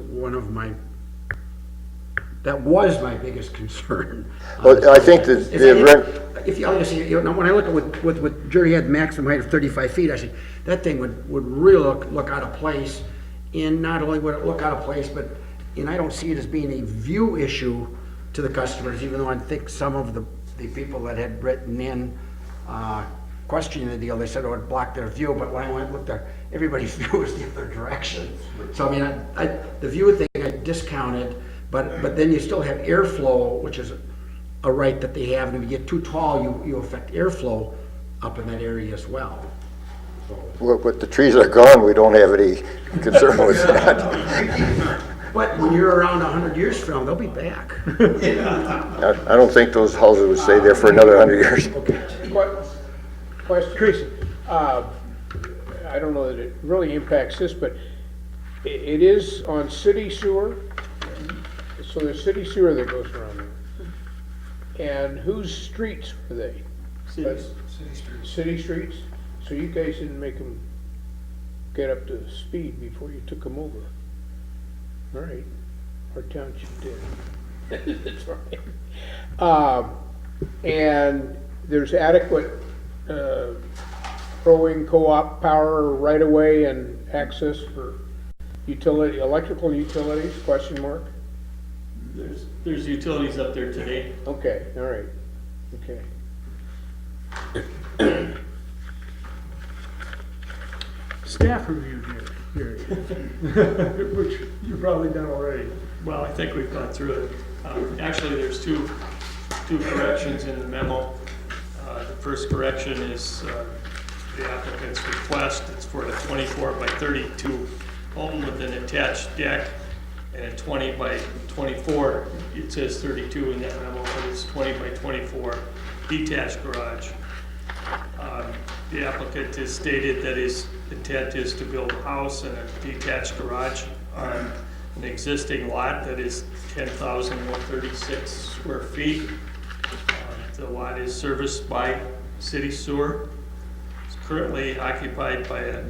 that was my biggest concern. Well, I think that Is the that rent, if you honestly, you know, when I look at what Jerry had maximum height of 35 feet, I said, that thing would really look out of place. And not only would it look out of place, but, and I don't see it as being a view issue to the customers, even though I think some of the people that had written in, questioning the deal, they said it would block their view, but when I went and looked at, everybody's view was the other direction. So I mean, the view thing I discounted, but then you still have airflow, which is a right that they have, and if you get too tall, you affect airflow up in that area as well. with the trees that are gone, we don't have any concern with that. But when you're around 100 years from now, they'll be back. I don't think those houses would stay there for another 100 years. Question. I don't know that it really impacts this, but it is on city sewer. So there's city sewer that goes around there. And whose streets were they? City streets? So you guys didn't make them get up to speed before you took them over? All right, our township did. That's right. And there's adequate growing co-op power right away and access for electrical utilities, question mark? There's utilities up there today. Okay, all right, okay. Staff review here, which you've probably done already. Well, I think we've gone through it. Actually, there's two corrections in the memo. The first correction is the applicant's request. It's for a 24 by 32 home with an attached deck and a 20 by 24. It says 32 in that memo, but it's 20 by 24 detached garage. The applicant has stated that his intent is to build a house and a detached garage on an existing lot that is 10,136 square feet. The lot is serviced by city sewer. It's currently occupied by a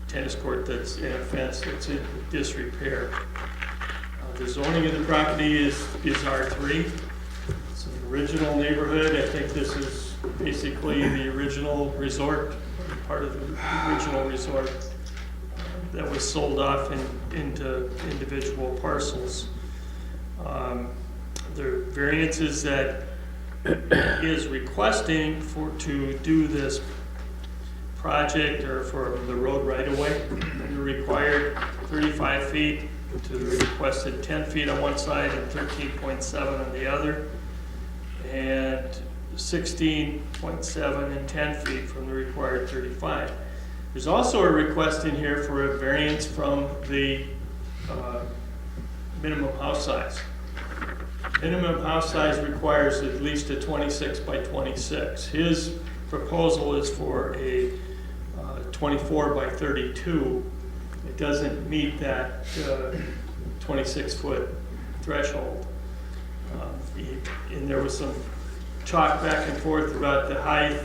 tennis court that's in a fence that's in disrepair. The zoning of the property is R3. It's an original neighborhood. I think this is basically the original resort, part of the original resort that was sold off into individual parcels. The variances that he is requesting to do this project or for the road right away, the required 35 feet to the requested 10 feet on one side and 13.7 on the other, and 16.7 and 10 feet from the required 35. There's also a request in here for a variance from the minimum house size. Minimum house size requires at least a 26 by 26. His proposal is for a 24 by 32. It doesn't meet that 26-foot threshold. And there was some talk back and forth about the height.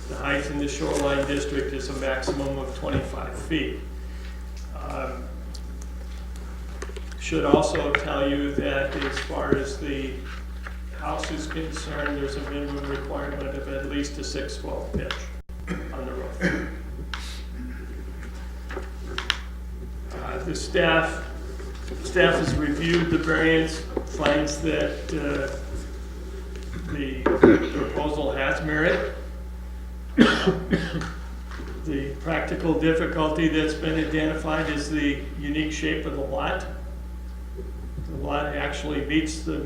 The height in the shoreline district is a maximum of 25 feet. Should also tell you that as far as the house is concerned, there's a minimum requirement of at least a 6/12 pitch on the roof. The staff has reviewed the variance, finds that the proposal has merit. The practical difficulty that's been identified is the unique shape of the lot. The lot actually meets the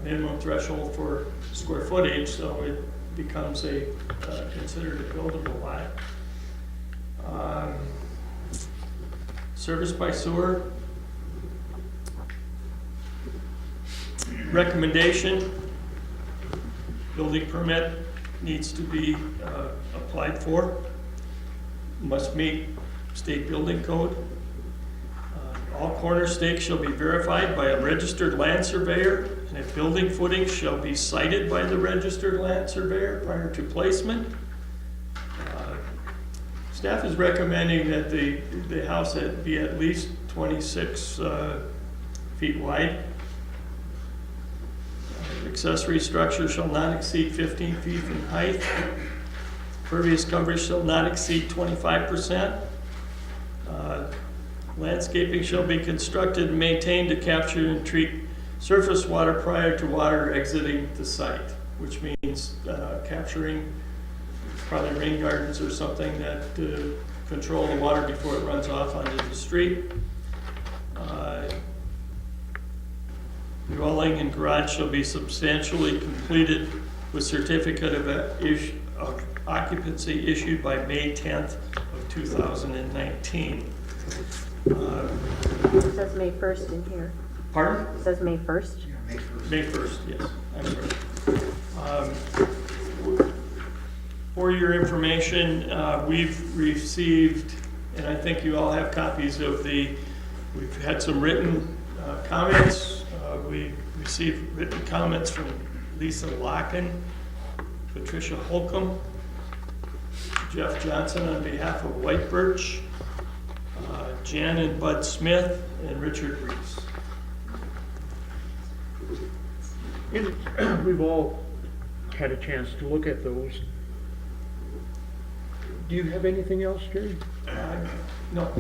minimum threshold for square footage, so it becomes considered a buildable lot. Service by sewer. Recommendation, building permit needs to be applied for, must meet state building code. All corner stakes shall be verified by a registered land surveyor, and if building footings shall be sited by the registered land surveyor prior to placement. Staff is recommending that the house be at least 26 feet wide. Accessory structure shall not exceed 15 feet in height. Pervious coverage shall not exceed 25%. Landscaping shall be constructed and maintained to capture and treat surface water prior to water exiting the site, which means capturing probably rain gardens or something that control the water before it runs off onto the street. Dwelling and garage shall be substantially completed with certificate of occupancy issued by May 10th of 2019. It says May 1st in here. Pardon? It says May 1st. May 1st, yes, I'm sorry. For your information, we've received, and I think you all have copies of we've had some written comments. We received written comments from Lisa Locken, Patricia Holcomb, Jeff Johnson on behalf of White Birch, Jan and Bud Smith, and Richard Reese. And we've all had a chance to look at those. Do you have anything else, Jerry? No.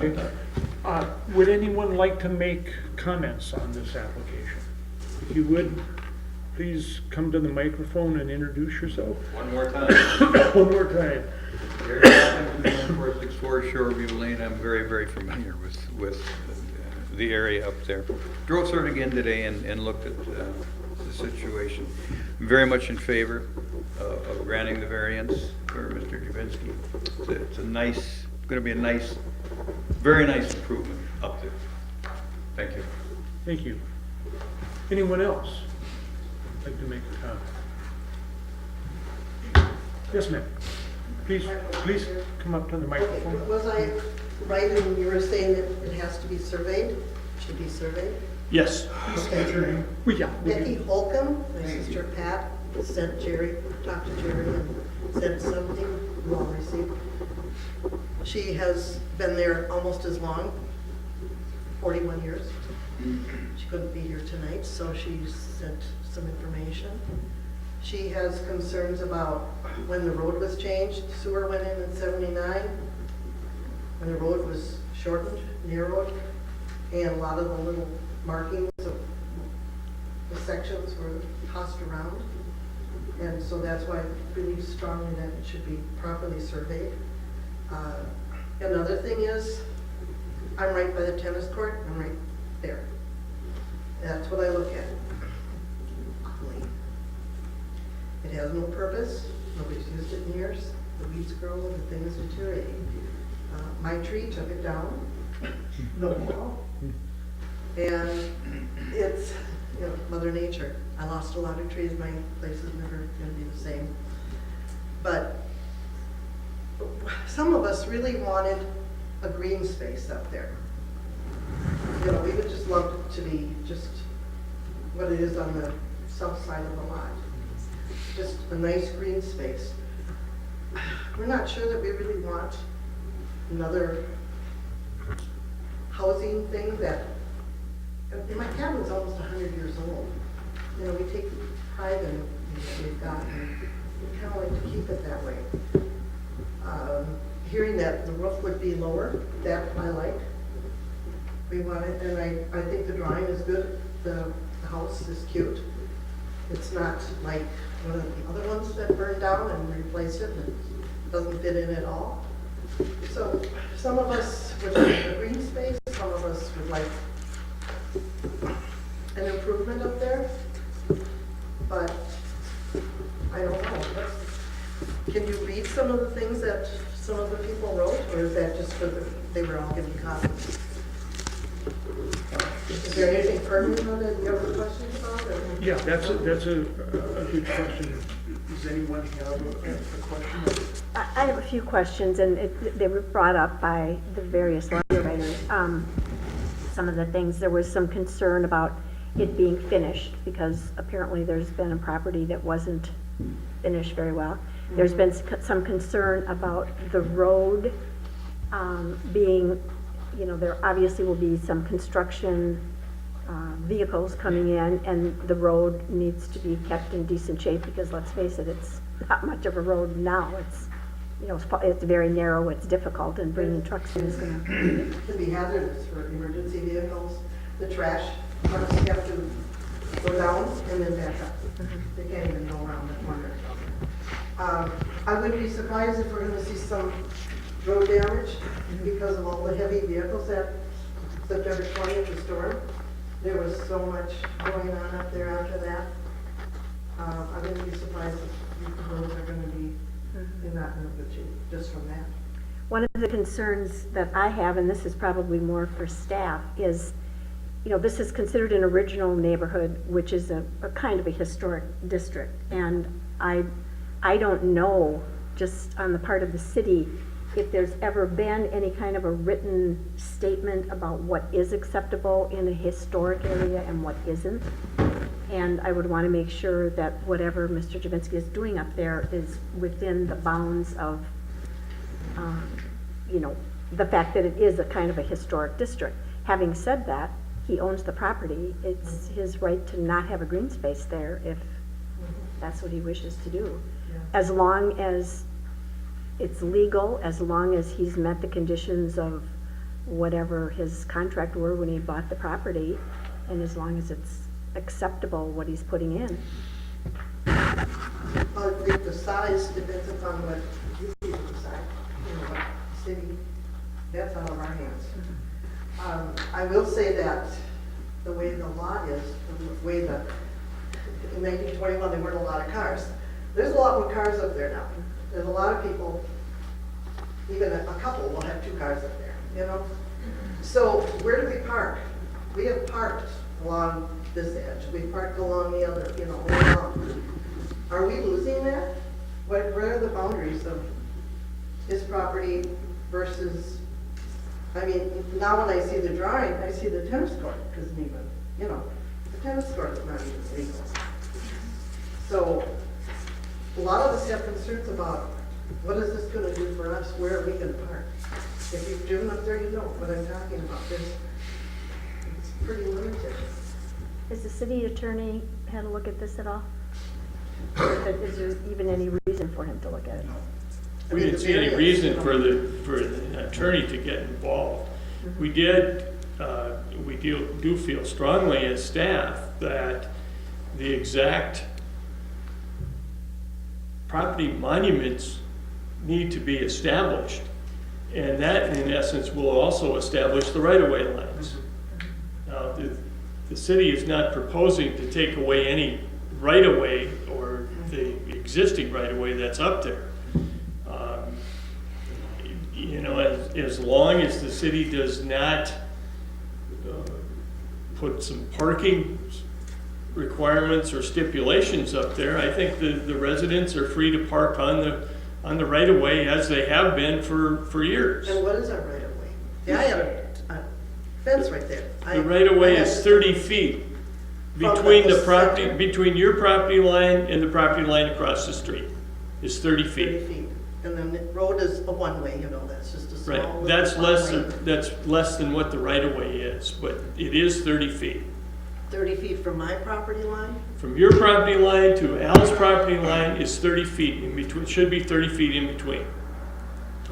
Would anyone like to make comments on this application? If you would, please come to the microphone and introduce yourself. One more time. One more time. Gary Hawkins, 1464 Shoreview Lane. I'm very, very familiar with the area up there. Drove through it again today and looked at the situation. I'm very much in favor of granting the variance for Mr. Javinsky. It's a nice, going to be a nice, very nice improvement up there. Thank you. Thank you. Anyone else like to make a comment? Yes, ma'am. Please come up to the microphone. Was I right when you were saying that it has to be surveyed? Should be surveyed? Yes. State your name. Yeah. Becky Holcomb, my sister Pat, sent Jerry, talked to Jerry and sent something well received. She has been there almost as long, 41 years. She couldn't be here tonight, so she sent some information. She has concerns about when the road was changed. Sewer went in 79, when the road was shortened, narrowed, and a lot of the little markings of the sections were tossed around. And so that's why I believe strongly that it should be properly surveyed. Another thing is, I'm right by the tennis court, I'm right there. That's what I look at. It has no purpose, nobody's used it in years, the weeds grow, the thing is deteriorating. My tree took it down, no wall. And it's, you know, Mother Nature. I lost a lot of trees, my place is never gonna be the same. But some of us really wanted a green space up there. You know, we would just love it to be just what it is on the south side of the lot. Just a nice green space. We're not sure that we really want another housing thing that, and my cabin's almost 100 years old. You know, we take pride in what we've got, and we kind of like to keep it that way. Hearing that the roof would be lower, that I like. We want it, and I think the drawing is good. The house is cute. It's not like one of the other ones that burned down and replaced it, and it doesn't fit in at all. So some of us would like a green space, some of us would like an improvement up there, but I don't know. Can you read some of the things that some of the people wrote, or is that just because they were all given copies? Is there anything pertinent on that you have questions about? Or? Yeah, that's a good question. Does anyone have a question? I have a few questions, and they were brought up by the various letter writers. Some of the things, there was some concern about it being finished, because apparently there's been a property that wasn't finished very well. There's been some concern about the road being, you know, there obviously will be some construction vehicles coming in, and the road needs to be kept in decent shape, because let's face it, it's not much of a road now. It's, you know, it's very narrow, it's difficult, and bringing trucks in is gonna. It can be hazardous for emergency vehicles. The trash trucks have to go down and then back up. They can't even go around the corner. I wouldn't be surprised if we're gonna see some road damage because of all the heavy vehicles that September 20th, the storm. There was so much going on up there after that. I wouldn't be surprised if the roads are gonna be in not in good shape, just from that. One of the concerns that I have, and this is probably more for staff, is, you know, this is considered an original neighborhood, which is a kind of a historic district. And I don't know, just on the part of the city, if there's ever been any kind of a written statement about what is acceptable in a historic area and what isn't. And I would want to make sure that whatever Mr. Javinsky is doing up there is within the bounds of, you know, the fact that it is a kind of a historic district. Having said that, he owns the property. It's his right to not have a green space there if that's what he wishes to do. As long as it's legal, as long as he's met the conditions of whatever his contract were when he bought the property, and as long as it's acceptable what he's putting in. I think the size depends upon what you people decide, you know, what city, that's out of our hands. I will say that the way the lot is, the way the, in 1921, there weren't a lot of cars. There's a lot more cars up there now. There's a lot of people, even a couple will have 2 cars up there, you know? So where do we park? We have parked along this edge. We parked along the other, you know, way along. Are we losing that? What are the boundaries of his property versus, I mean, now when I see the drawing, I see the tennis court isn't even, you know, the tennis court is not even legal. So a lot of us have concerns about what is this going to do for us? Where are we going to park? If you've driven up there, you know what I'm talking about. It's pretty limited. Has the city attorney had a look at this at all? Is there even any reason for him to look at it? We didn't see any reason for the attorney to get involved. We do feel strongly as staff that the exact property monuments need to be established. And that, in essence, will also establish the right-of-way lines. Now, the city is not proposing to take away any right-of-way or the existing right-of-way that's up there. You know, as long as the city does not put some parking requirements or stipulations up there, I think the residents are free to park on the right-of-way as they have been for years. And what is our right-of-way? Yeah, I have a fence right there. The right-of-way is 30 feet between the property, between your property line and the property line across the street is 30 feet. 30 feet. And then the road is a one-way, you know, that's just a small. Right, little that's less than what the right-of-way is, but it is 30 feet. 30 feet from my property line? From your property line to Al's property line is 30 feet in between, should be 30 feet in between.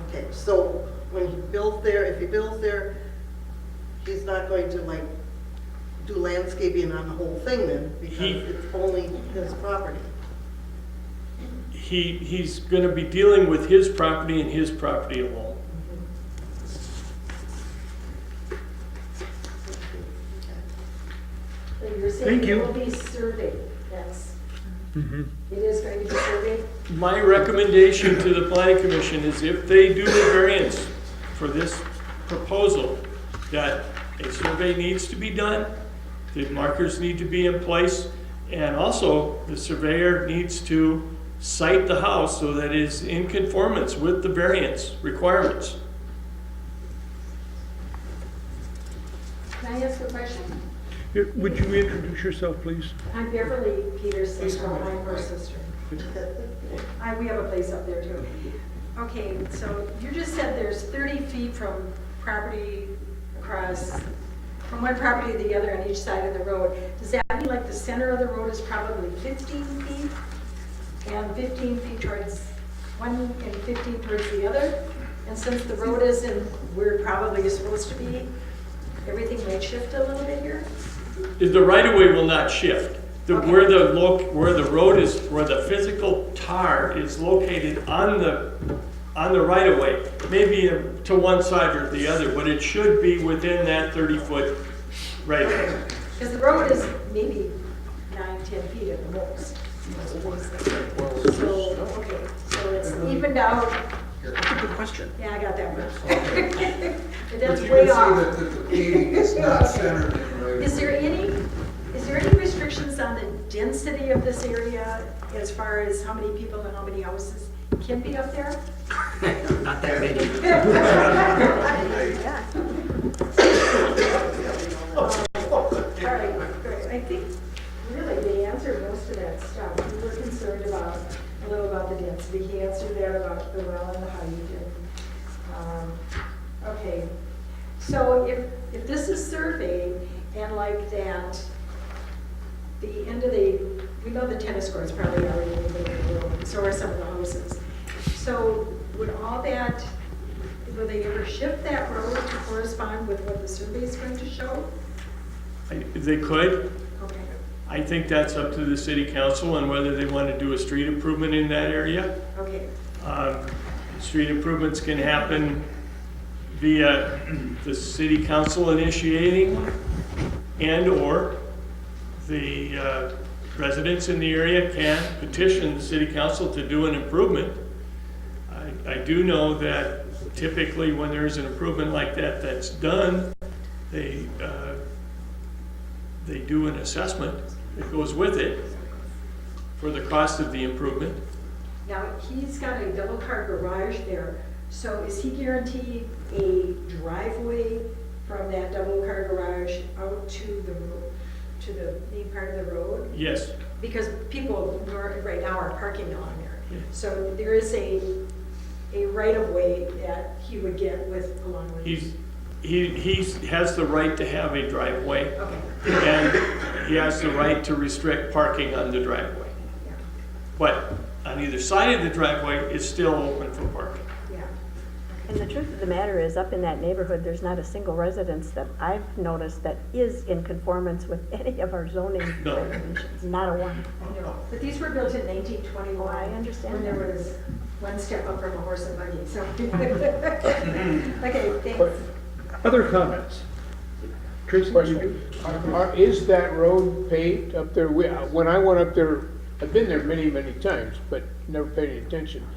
Okay, so when he builds there, if he builds there, he's not going to like do landscaping on the whole thing then, because it's only his property. He's gonna be dealing with his property and his property alone. You're saying Thank you. it will be surveyed, that's, it is going to be surveyed? My recommendation to the planning commission is if they do the variance for this proposal, that a survey needs to be done, the markers need to be in place, and also the surveyor needs to site the house so that it's in conformance with the variance requirements. Can I ask a question? Would you introduce yourself, please? I'm Beverly Peterson from my first sister. We have a place up there too. Okay, so you just said there's 30 feet from property across, from one property to the other on each side of the road. Does that mean like the center of the road is probably 15 feet? And 15 feet towards one and 15 towards the other? And since the road isn't where it probably is supposed to be, everything might shift a little bit here? The right-of-way will not shift. Where the road is, where the physical tar is located on the right-of-way, maybe to one side or the other, but it should be within that 30-foot right-of-way. Because the road is maybe 9, 10 feet at the most. So, okay, so it's evened out. That's a good question. Yeah, I got that one. But that's way off. Is there any restrictions on the density of this area as far as how many people and how many houses can be up there? Not that many. All right, great. I think really they answered most of that stuff. We were concerned about, a little about the density. He answered that about the well and the height. Okay, so if this is surveyed and like that, the end of we know the tennis court's probably already in the road, so are some of the houses. So would all that, will they ever shift that road to correspond with what the survey is going to show? They could. Okay. I think that's up to the city council on whether they want to do a street improvement in that area. Okay. Street improvements can happen via the city council initiating and/or the residents in the area can petition the city council to do an improvement. I do know that typically when there's an improvement like that that's done, they do an assessment that goes with it for the cost of the improvement. Now, he's got a double-car garage there, so is he guaranteed a driveway from that double-car garage out to the road, to the main part of the road? Yes. Because people right now are parking along there. So there is a right-of-way that he would get with along with. He has the right to have a driveway. Okay. And he has the right to restrict parking on the driveway. Yeah. But on either side of the driveway, it's still open for parking. Yeah. And the truth of the matter is, up in that neighborhood, there's not a single residence that I've noticed that is in conformance with any of our zoning No. regulations, not a one. I know, but these were built in 1921. Oh, I understand When there that. was one step up from a horse and buggy, so. Okay, thanks. Other comments? Tracy? Question. Is that road paved up there? When I went up there, I've been there many, many times, but never paid any attention.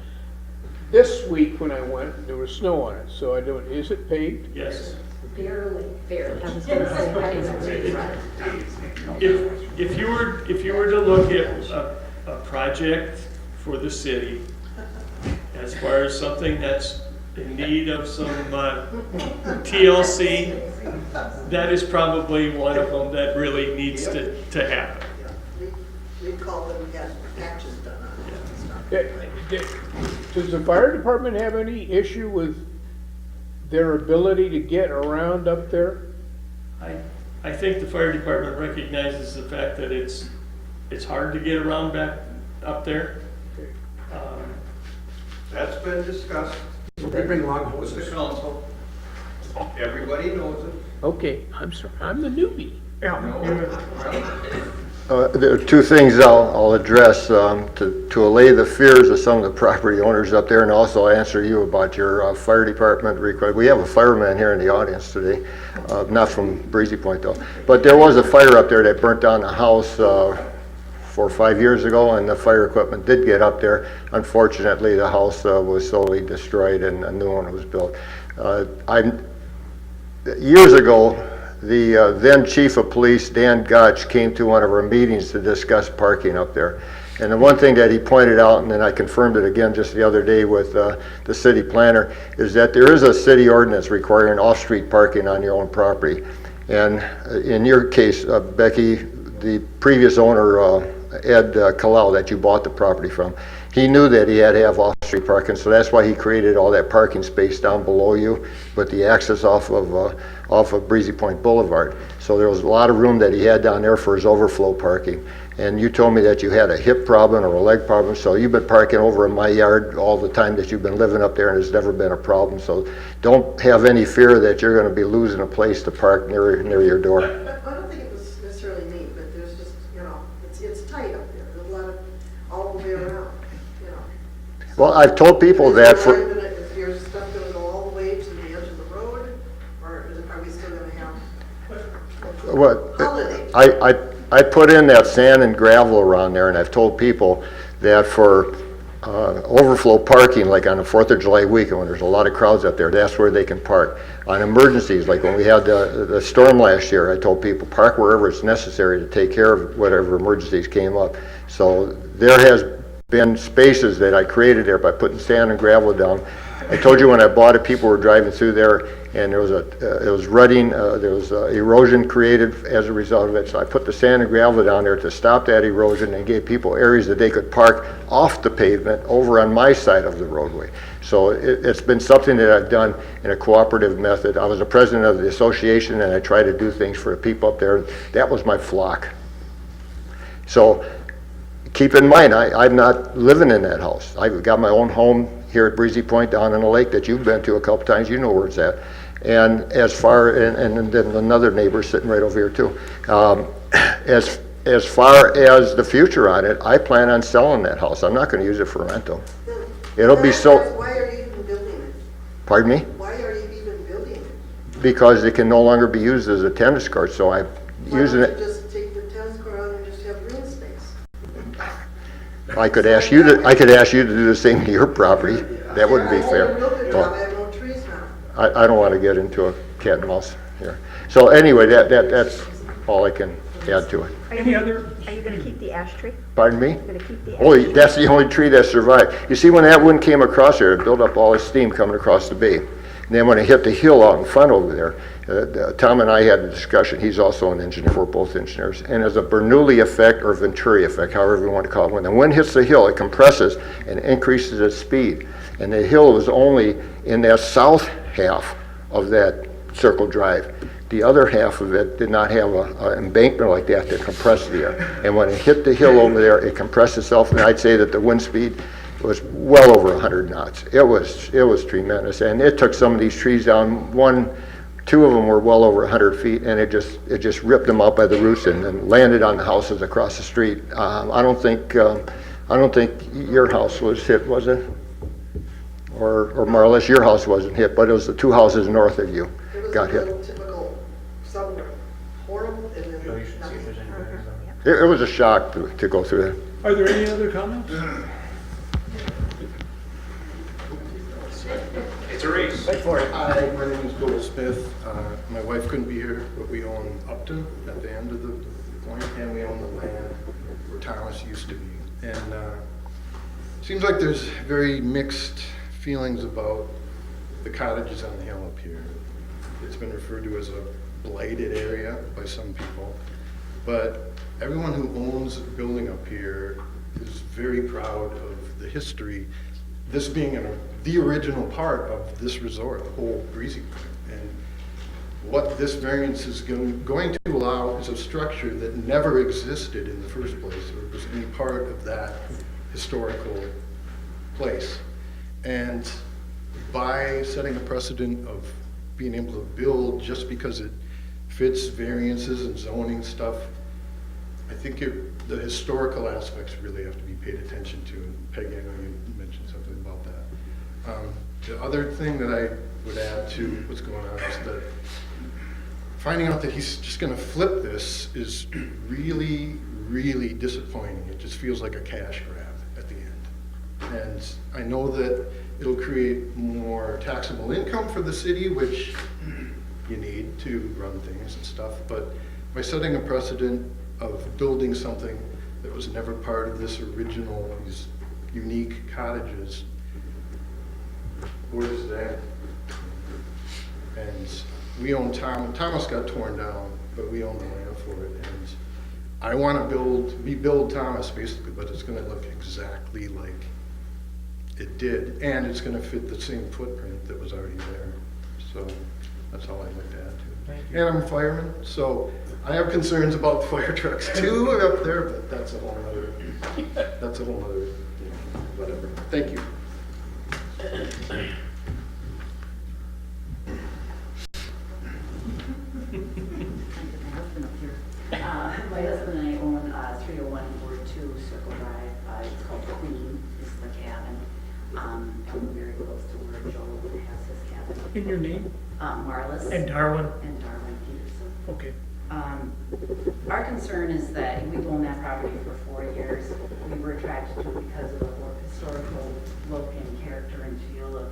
This week when I went, there was snow on it, so I don't, is it paved? Yes. Barely. I was gonna say, If you were to look at a project for the city, as far as something that's in need of some TLC, that is probably one of them that really needs to happen. We call them, yes, patches done on it and stuff. Does the fire department have any issue with their ability to get around up there? I think the fire department recognizes the fact that it's hard to get around back up there. That's been discussed They bring long with the hoses. council. Everybody knows it. Okay, I'm sorry, I'm the newbie. There are two things I'll address to allay the fears of some of the property owners up there and also answer you about your fire department request. We have a fireman here in the audience today, not from Breezy Point though, but there was a fire up there that burnt down a house 4 or 5 years ago, and the fire equipment did get up there. Unfortunately, the house was solely destroyed and a new one was built. Years ago, the then Chief of Police, Dan Gotch, came to one of our meetings to discuss parking up there. And the one thing that he pointed out, and then I confirmed it again just the other day with the city planner, is that there is a city ordinance requiring off-street parking on your own property. And in your case, Becky, the previous owner, Ed Kalau, that you bought the property from, he knew that he had to have off-street parking, so that's why he created all that parking space down below you, with the access off of Breezy Point Boulevard. So there was a lot of room that he had down there for his overflow parking. And you told me that you had a hip problem or a leg problem, so you've been parking over in my yard all the time that you've been living up there, and it's never been a problem. So don't have any fear that you're going to be losing a place to park near your door. But I don't think it was necessarily me, but there's just, it's tight up there. There's a lot of, all the way around, Well, I've told people that for... Is your stuff going to go all the way to the edge of the road, or are we still going to have What? holiday? I put in that sand and gravel around there, and I've told people that for overflow parking, like on the 4th of July weekend when there's a lot of crowds up there, that's where they can park. On emergencies, like when we had the storm last year, I told people park wherever it's necessary to take care of whatever emergencies came up. So there has been spaces that I created there by putting sand and gravel down. I told you when I bought it, people were driving through there, and there was it was rutting, there was erosion created as a result of it. So I put the sand and gravel down there to stop that erosion and gave people areas that they could park off the pavement over on my side of the roadway. So it's been something that I've done in a cooperative method. I was the president of the association, and I try to do things for the people up there. That was my flock. So keep in mind, I'm not living in that house. I've got my own home here at Breezy Point down on the lake that you've been to a couple times. You know where it's at. And as far, and then another neighbor sitting right over here too. As far as the future on it, I plan on selling that house. I'm not going to use it for rental. It'll be sold. Why are you even building it? Pardon me? Why are you even building it? Because it can no longer be used as a tennis court, so I'm using Why don't it. you just take the tennis court out and just have green space? I could ask you to do the same to your property. That wouldn't be fair. I have no trees now. I don't want to get into a cat and mouse here. So anyway, that's all I can add to it. Any other? Are you going to keep the ash tree? Pardon me? You're going to keep the ash Oh, tree? that's the only tree that survived. You see, when that wind came across there, it built up all this steam coming across the bay. And then when it hit the hill out in front over there, Tom and I had a discussion. He's also an engineer. We're both engineers. And there's a Bernoulli effect or Venturi effect, however you want to call it. When the wind hits the hill, it compresses and increases its speed. And the hill was only in that south half of that circle drive. The other half of it did not have an embankment like that to compress the air. And when it hit the hill over there, it compressed itself, and I'd say that the wind speed was well over 100 knots. It was tremendous, and it took some of these trees down. Two of them were well over 100 feet, and it just ripped them out by the roots and landed on the houses across the street. I don't think your house was hit, was it? Or more or less your house wasn't hit, but it was the two houses north of you got hit. It was a typical, some were horrible, and then nothing. It was a shock to go through that. Are there any other comments? It's a race. Hi, my name is Bill Smith. My wife couldn't be here, but we own Upton at the end of the point, and we own the land where Thomas used to be. And seems like there's very mixed feelings about the cottages on the hill up here. It's been referred to as a blighted area by some people, but everyone who owns a building up here is very proud of the history, this being the original part of this resort, the whole Breezy Point. And what this variance is going to allow is a structure that never existed in the first place or was any part of that historical place. And by setting a precedent of being able to build just because it fits variances and zoning stuff, I think the historical aspects really have to be paid attention to. And Peggy, I know you mentioned something about that. The other thing that I would add to what's going on is that finding out that he's just going to flip this is really, really disappointing. It just feels like a cash grab at the end. And I know that it'll create more taxable income for the city, which you need to run things and stuff, but by setting a precedent of building something that was never part of this original, these unique cottages, where does that? And we own Thomas got torn down, but we own the land for it, and I want to rebuild Thomas basically, but it's going to look exactly like it did, and it's going to fit the same footprint that was already there. So that's all I'd like to add to it. And I'm a fireman, so I have concerns about fire trucks too up there, but that's a whole other, whatever. Thank you. My husband and I own 301 Ward 2 Circle Drive. It's called Queen, is the cabin. And we're very close to where Joe has his cabin. In your name? Marlis. And Darwin? And Darwin Peterson. Okay. Our concern is that we've owned that property for 4 years. We were attracted to it because of the historical look and character and feel of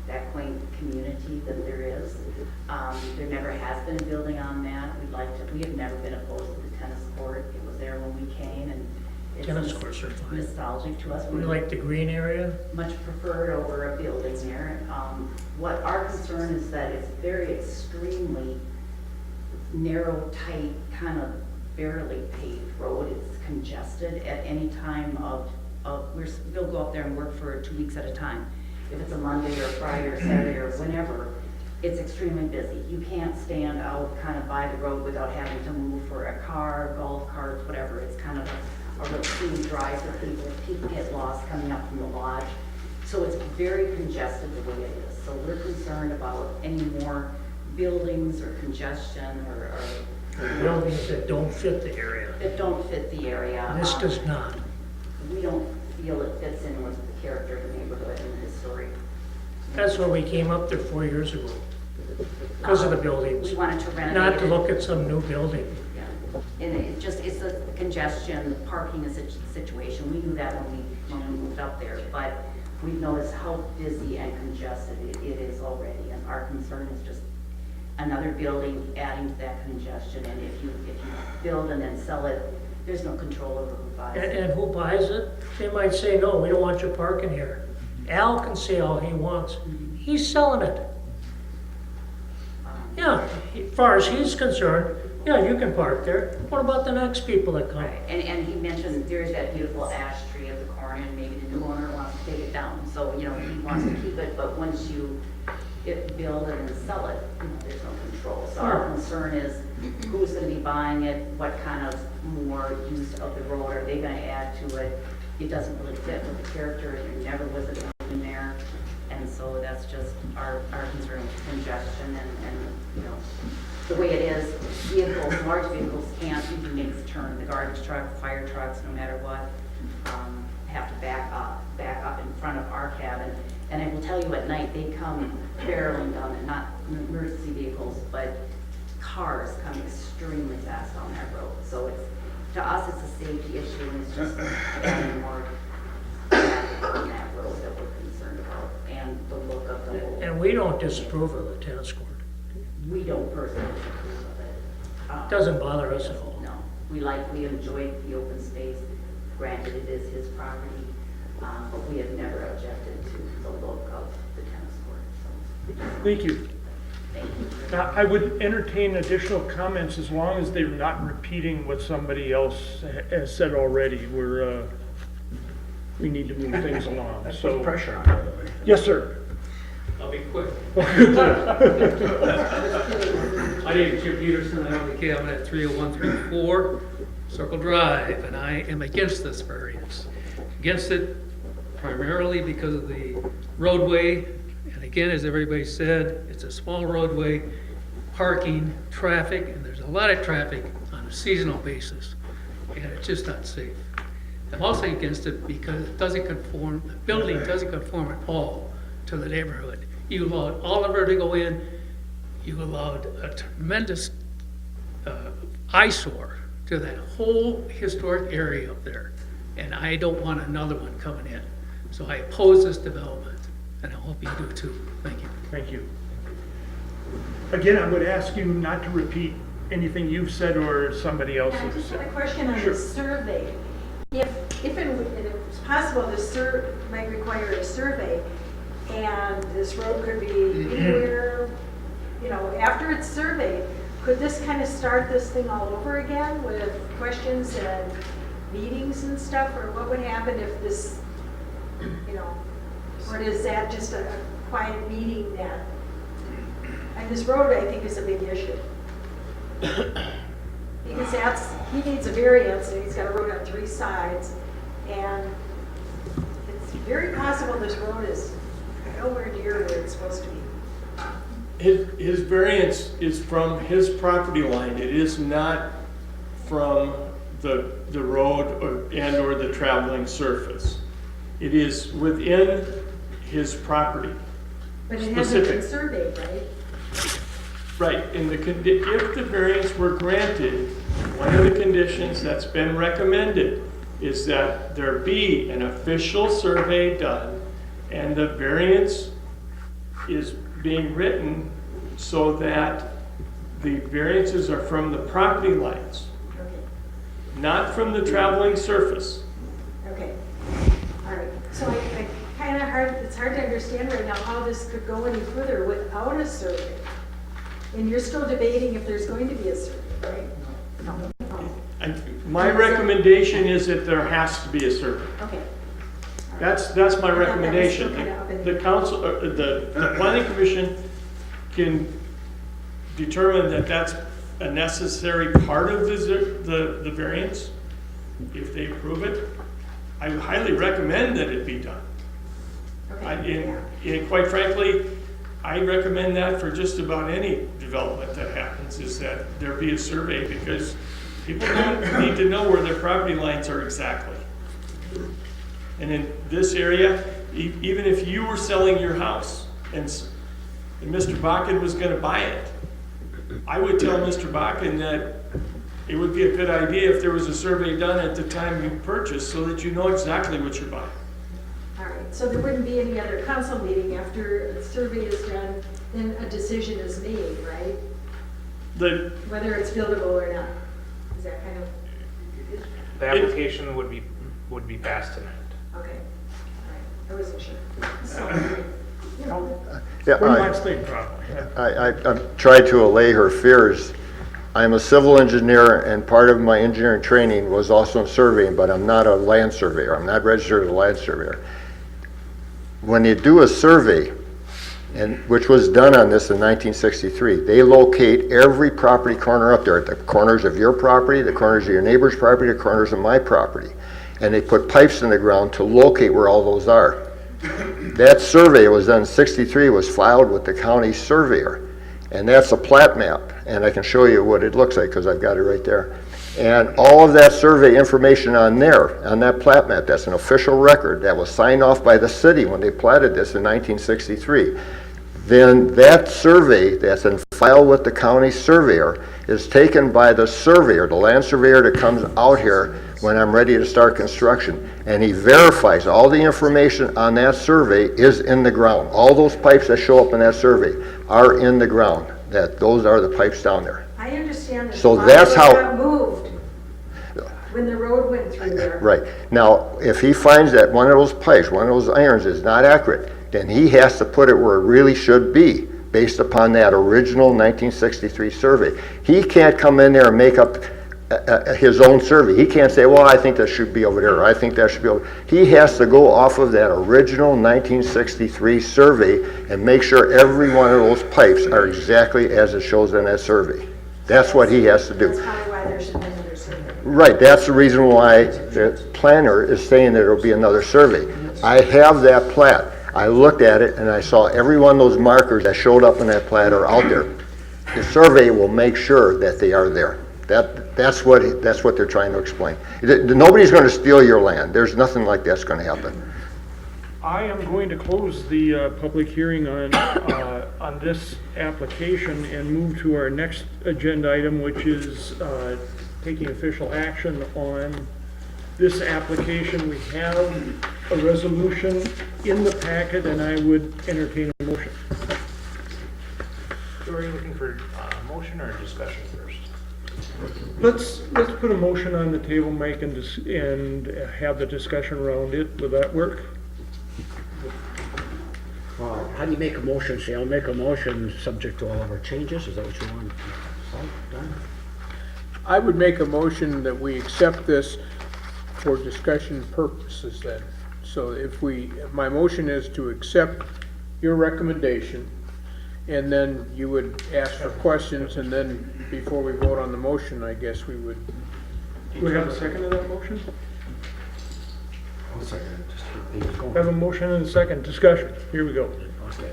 that quaint community that there is. There never has been a building on that. We have never been opposed to the tennis court. It was there when we came, and it's Tennis courts are fine. nostalgic to us. We like the green area. Much preferred over a building there. What our concern is that it's very extremely narrow, tight, kind of barely paved road. It's congested at any time we'll go up there and work for 2 weeks at a time. If it's a Monday or Friday or Saturday or whenever, it's extremely busy. You can't stand out kind of by the road without having to move for a car, golf carts, whatever. It's kind of a real smooth drive for people. People get lost coming up from the lodge. So it's very congested the way it is. So we're concerned about any more buildings or congestion or Buildings that don't fit the area. that don't fit the area. This does not. We don't feel it fits in with the character of the neighborhood and the history. That's why we came up there 4 years ago. Because of the buildings. We wanted to renovate Not to it. look at some new building. Yeah. And it's the congestion, the parking situation. We knew that when we moved up there, but we've noticed how busy and congested it is already. And our concern is just another building adding to that congestion. And if you build and then sell it, there's no control over who buys it. And who buys it? They might say, no, we don't want you parking here. Al can say all he wants. He's selling it. Yeah, as far as he's concerned, yeah, you can park there. What about the next people that come? Right. And he mentioned there's that beautiful ash tree at the corner, and maybe the new owner wants to take it down. So, he wants to keep it, but once you build it and sell it, there's no control. So our concern is who's going to be buying it, what kind of more use of the road are they going to add to it. It doesn't really fit with the character, there never was a building there. And so that's just our concern with congestion and the way it is, large vehicles can't even make the turn. The garbage truck, fire trucks, no matter what, have to back up in front of our cabin. And I will tell you, at night, they come barreling down, and not emergency vehicles, but cars come extremely fast on that road. So to us, it's a safety issue, and it's just adding more traffic on that road that we're concerned about, and the look of the whole. And we don't disapprove of the tennis court. We don't personally approve of it. Doesn't bother us at all. No, we enjoyed the open space. Granted, it is his property, but we have never objected to the look of the tennis court. So, Thank you. thank you. Now, I would entertain additional comments as long as they're not repeating what somebody else has said already. We need to move things along, so. Put pressure on it. Yes, sir. I'll be quick. My name is Jim Peterson. I own the cabin at 30134 Circle Drive, and I am against this variance. Against it primarily because of the roadway, and again, as everybody said, it's a small roadway, parking, traffic, and there's a lot of traffic on a seasonal basis, and it's just not safe. I'm also against it because it doesn't conform, the building doesn't conform at all to the neighborhood. You allowed Oliver to go in, you allowed a tremendous eyesore to that whole historic area up there. And I don't want another one coming in. So I oppose this development, and I hope you do too. Thank you. Thank you. Again, I would ask you not to repeat anything you've said or somebody else I has just had a said. question on Sure. the survey. If it's possible, this might require a survey, and this road could be anywhere, you know, after it's surveyed, could this kind of start this thing all over again with questions and meetings and stuff, or what would happen if this, you know, or is that just a quiet meeting that, and this road, I think, is a big issue. Because he needs a variance, and he's got a road on 3 sides, and it's very possible this road is nowhere near where it's supposed to be. His variance is from his property line. It is not from the road or the traveling surface. It is within his property. But it hasn't been Specific. surveyed, right? Right, and if the variance were granted, one of the conditions that's been recommended is that there be an official survey done, and the variance is being written so that the variances are from the property lines, Okay, not from the traveling surface. okay. All right, so I kind of it's hard to understand right now how this could go any further without a survey. And you're still debating if there's going to be a survey, right? No. My recommendation is that there has to be a survey. Okay. That's my I thought that was recommendation. still kinda up in The council, the planning commission can determine that that's a necessary part of the variance, if they approve it. I highly recommend that it be done. Okay. And quite frankly, I recommend that for just about any development that happens, is that there be a survey, because people need to know where their property lines are exactly. And in this area, even if you were selling your house and Mr. Bakken was gonna buy it, I would tell Mr. Bakken that it would be a good idea if there was a survey done at the time you purchased, so that you know exactly what you're buying. All right, so there wouldn't be any other council meeting after the survey is done, then a decision is made, right? Whether it's buildable or not. Is that kind of, The application would be passed tonight. okay. All right, I wasn't sure. So, you know, Yeah, One last thing, probably. I've tried to allay her fears. I'm a civil engineer, and part of my engineering training was also in surveying, but I'm not a land surveyor. I'm not registered as a land surveyor. When you do a survey, which was done on this in 1963, they locate every property corner up there, the corners of your property, the corners of your neighbor's property, the corners of my property. And they put pipes in the ground to locate where all those are. That survey was done in 63, was filed with the county surveyor. And that's a plat map, and I can show you what it looks like because I've got it right there. And all of that survey information on there, on that plat map, that's an official record that was signed off by the city when they platted this in 1963. Then that survey that's in file with the county surveyor is taken by the surveyor, the land surveyor that comes out here when I'm ready to start construction. And he verifies all the information on that survey is in the ground. All those pipes that show up in that survey are in the ground. Those are the pipes down there. I understand that. So the that's how- got moved when the road went through there. Right. Now, if he finds that one of those pipes, one of those irons is not accurate, then he has to put it where it really should be, based upon that original 1963 survey. He can't come in there and make up his own survey. He can't say, well, I think that should be over there, or I think that should be over. He has to go off of that original 1963 survey and make sure every one of those pipes are exactly as it shows in that survey. That's what he has to do. That's probably why there should be another survey. Right, that's the reason why the planner is saying that there'll be another survey. I have that plat. I looked at it and I saw every one of those markers that showed up in that plat are out there. The survey will make sure that they are there. That's what they're trying to explain. Nobody's going to steal your land. There's nothing like that's going to happen. I am going to close the public hearing on this application and move to our next agenda item, which is taking official action on this application. We have a resolution in the packet, and I would entertain a motion. Story, looking for motion or discussion first? Let's put a motion on the table, Mike, and have the discussion around it. Will that work? How do you make a motion? Say, I'll make a motion subject to all of our changes, is that what you want? Done? I would make a motion that we accept this for discussion purposes then. So my motion is to accept your recommendation, and then you would ask for questions, and then before we vote on the motion, I guess we would. Do we have a second to that motion? I'll second it, just keep things going. Have a motion and a second. Discussion. Here we go. Okay.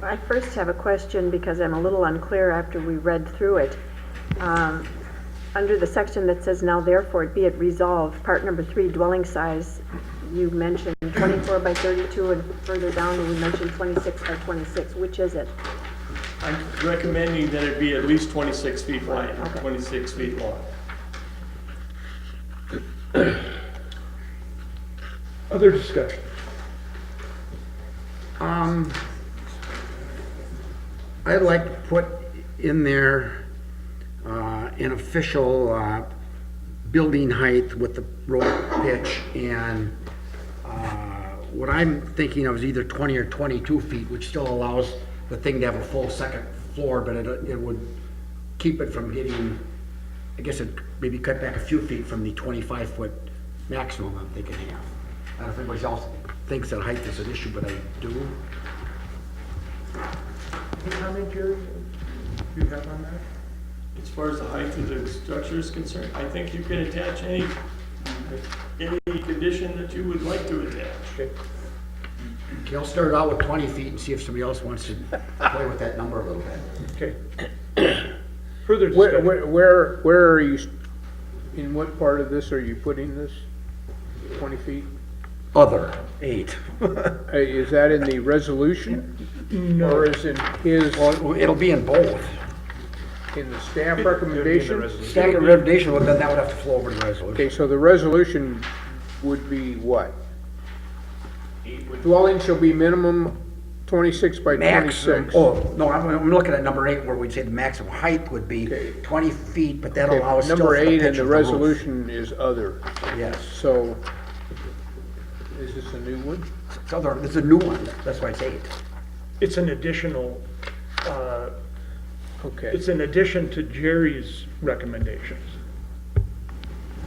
I first have a question because I'm a little unclear after we read through it. Under the section that says now therefore be it resolved, part number 3, dwelling size, you mentioned 24 by 32 and further down you mentioned 26 by 26. Which is it? I'm recommending that it be at least 26 feet wide, Okay. 26 feet long. Other discussion. I'd like to put in there an official building height with the road pitch, and what I'm thinking of is either 20 or 22 feet, which still allows the thing to have a full second floor, but it would keep it from getting, I guess it maybe cut back a few feet from the 25-foot maximum I'm thinking of. I don't know if anybody else thinks that height is an issue, but I do. Any comment, Jerry, you have on that? As far as the height of the structure is concerned, I think you can attach any condition that you would like to attach. Okay. Okay, I'll start out with 20 feet and see if somebody else wants to play with that number a little bit. Okay. Further discussion. Where are you, in what part of this are you putting this? 20 feet? Other, 8. Is that in the resolution? No. Or is it his, Well, it'll be in both. in the staff recommendation? Staff recommendation, well, then that would have to flow over to the resolution. Okay, so the resolution would be what? Dwelling shall be minimum 26 by 26. Oh, no, I'm looking at number 8 where we'd say the maximum height would be 20 feet, but that Okay, allows still number for the 8 pitch in the of the roof. resolution is other. Yes. So, is this a new one? It's other, it's a new one, that's why it's 8. It's an additional, Okay. it's an addition to Jerry's recommendations.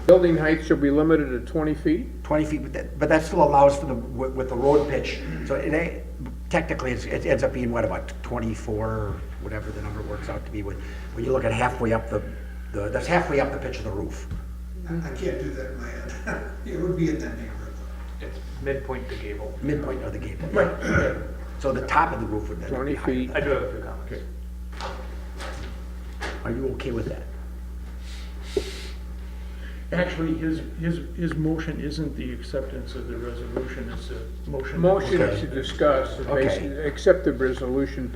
Building height shall be limited to 20 feet? 20 feet, but that still allows for with the road pitch. So it ain't, technically, it ends up being, what, about 24, or whatever the number works out to be when you look at halfway up that's halfway up the pitch of the roof. I can't do that in my head. It would be in that neighborhood. It's midpoint to gable. Midpoint of the gable. Right. So the top of the roof would then 20 be higher. feet. I do have a few comments. Are you okay with that? Actually, his motion isn't the acceptance of the resolution, it's a motion. Motion Okay. is to discuss, Okay. basically, accept the resolution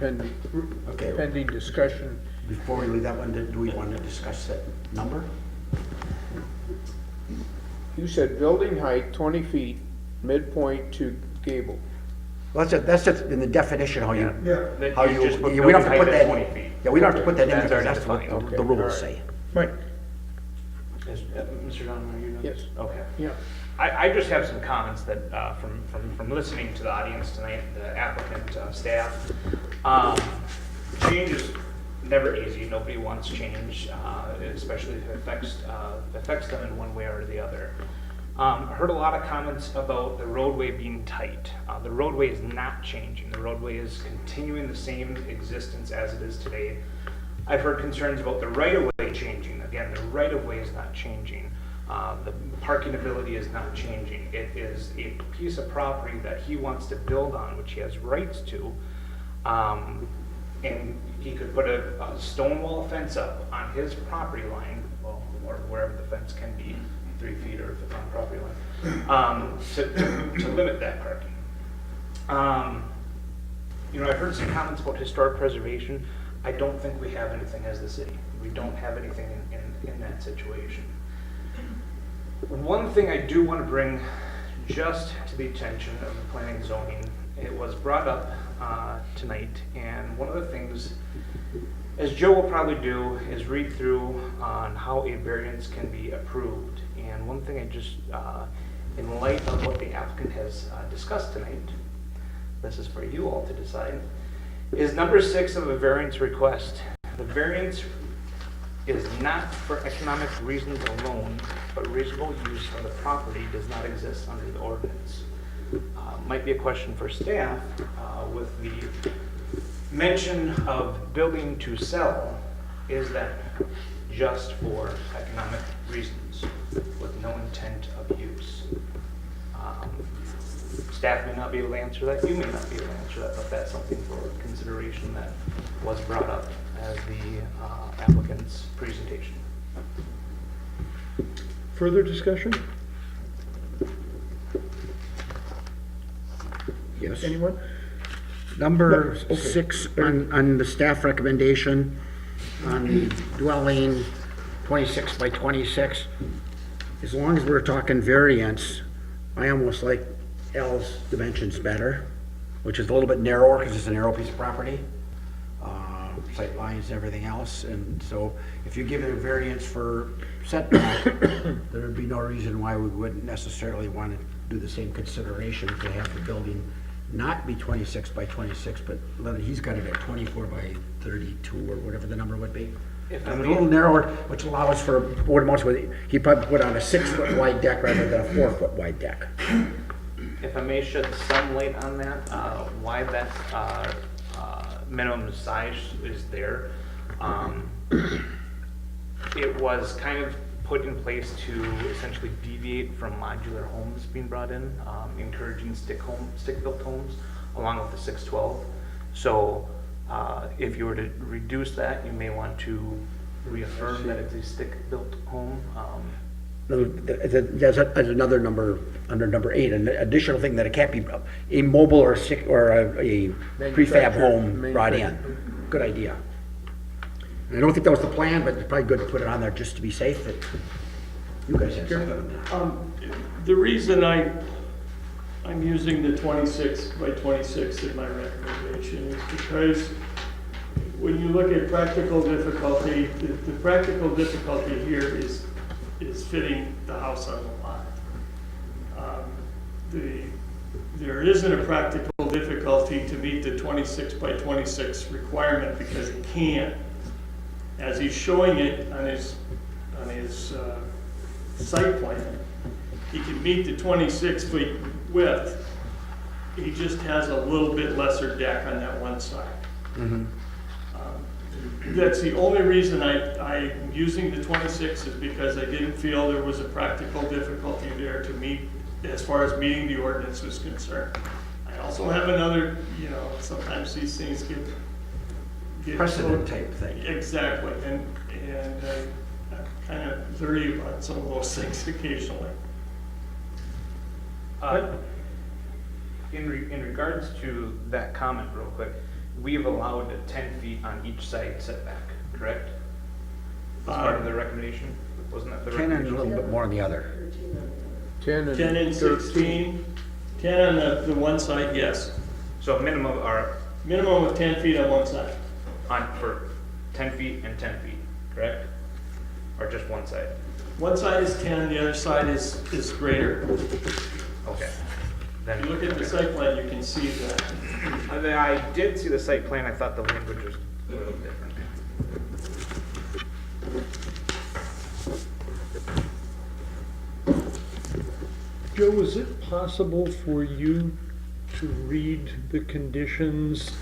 Okay. pending discussion. Before we leave that one, do we want to discuss that number? You said building height 20 feet, midpoint to gable. Well, that's just in the definition how you, That how you you, just put we don't have to building put height that at in. 20 feet. Yeah, we don't have to put that in That's because already that's what defined. the rules Alright. say. Right. Mr. Donovan, are you done? Yes. Okay. Yeah. I just have some comments that, from listening to the audience tonight, the applicant, staff. Change is never easy, nobody wants change, especially if it affects them in one way or the other. I heard a lot of comments about the roadway being tight. The roadway is not changing, the roadway is continuing the same existence as it is today. I've heard concerns about the right-of-way changing. Again, the right-of-way is not changing. The parking ability is not changing. It is a piece of property that he wants to build on, which he has rights to. And he could put a stone wall fence up on his property line, well, or wherever the fence can be, 3 feet or if it's on property line, to limit that parking. You know, I've heard some comments about historic preservation. I don't think we have anything as the city. We don't have anything in that situation. One thing I do want to bring just to the attention of the planning and zoning, it was brought up tonight, and one of the things, as Joe will probably do, is read through on how a variance can be approved. And one thing I just, in light of what the applicant has discussed tonight, this is for you all to decide, is number 6 of a variance request. The variance is not for economic reasons alone, but reasonable use of the property does not exist under the ordinance. Might be a question for staff with the mention of building to sell. Is that just for economic reasons with no intent of use? Staff may not be able to answer that, you may not be able to answer that, but that's something for consideration that was brought up as the applicant's presentation. Further discussion? Yes. Anyone? Number No, okay. 6 on the staff recommendation on the dwelling 26 by 26. As long as we're talking variance, I almost like L's dimensions better, which is a little bit narrower because it's a narrow piece of property. Sight lines and everything else, and so if you give it a variance for setback, there would be no reason why we wouldn't necessarily want to do the same consideration to have the building not be 26 by 26, but he's got it at 24 by 32 or whatever the number would be. If And a little narrower, which allows for what most would, he probably put on a 6-foot wide deck rather than a 4-foot wide deck. If I may shed some light on that, why that minimum size is there. It was kind of put in place to essentially deviate from modular homes being brought in, encouraging stick-built homes along with the 612. So if you were to reduce that, you may want to reaffirm that it's a stick-built home. There's another number, under number 8, an additional thing that it can't be a mobile or a prefab home brought in. Good idea. And I don't think that was the plan, but it's probably good to put it on there just to be safe that you guys have something. The reason I'm using the 26 by 26 in my recommendation is because when you look at practical difficulty, the practical difficulty here is fitting the house on the lot. There isn't a practical difficulty to meet the 26 by 26 requirement because he can't. As he's showing it on his site plan, he can meet the 26 feet width. He just has a little bit lesser deck on that one side. Mm-hmm. That's the only reason I'm using the 26 is because I didn't feel there was a practical difficulty there to meet, as far as meeting the ordinance was concerned. I also have another, sometimes these things get Precedent type thing. Exactly, and I'm kind of leery about some of those things occasionally. In regards to that comment real quick, we've allowed 10 feet on each side setback, correct? As part of the recommendation? Wasn't that the 10 and a recommendation? little bit more on the other. 10 and 16, 10 on the one side, yes. So minimum are Minimum of 10 feet on one side. for 10 feet and 10 feet, correct? Or just one side? One side is 10, the other side is greater. Okay. If Then you look at the site plan, you can see that. I did see the site plan. I thought the language was a little different. Joe, is it possible for you to read the conditions?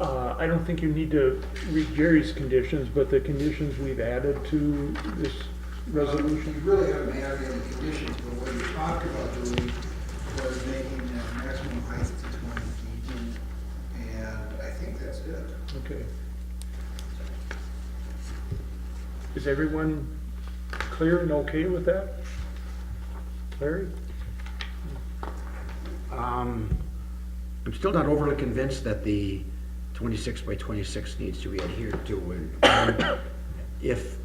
I don't think you need to read Jerry's conditions, but the conditions we've added to this resolution? You really haven't added any conditions, but what you talked about doing was making the maximum height to 20 feet, and I think that's it. Okay. Is everyone clear and okay with that? Larry? I'm still not overly convinced that the 26 by 26 needs to be adhered to. And if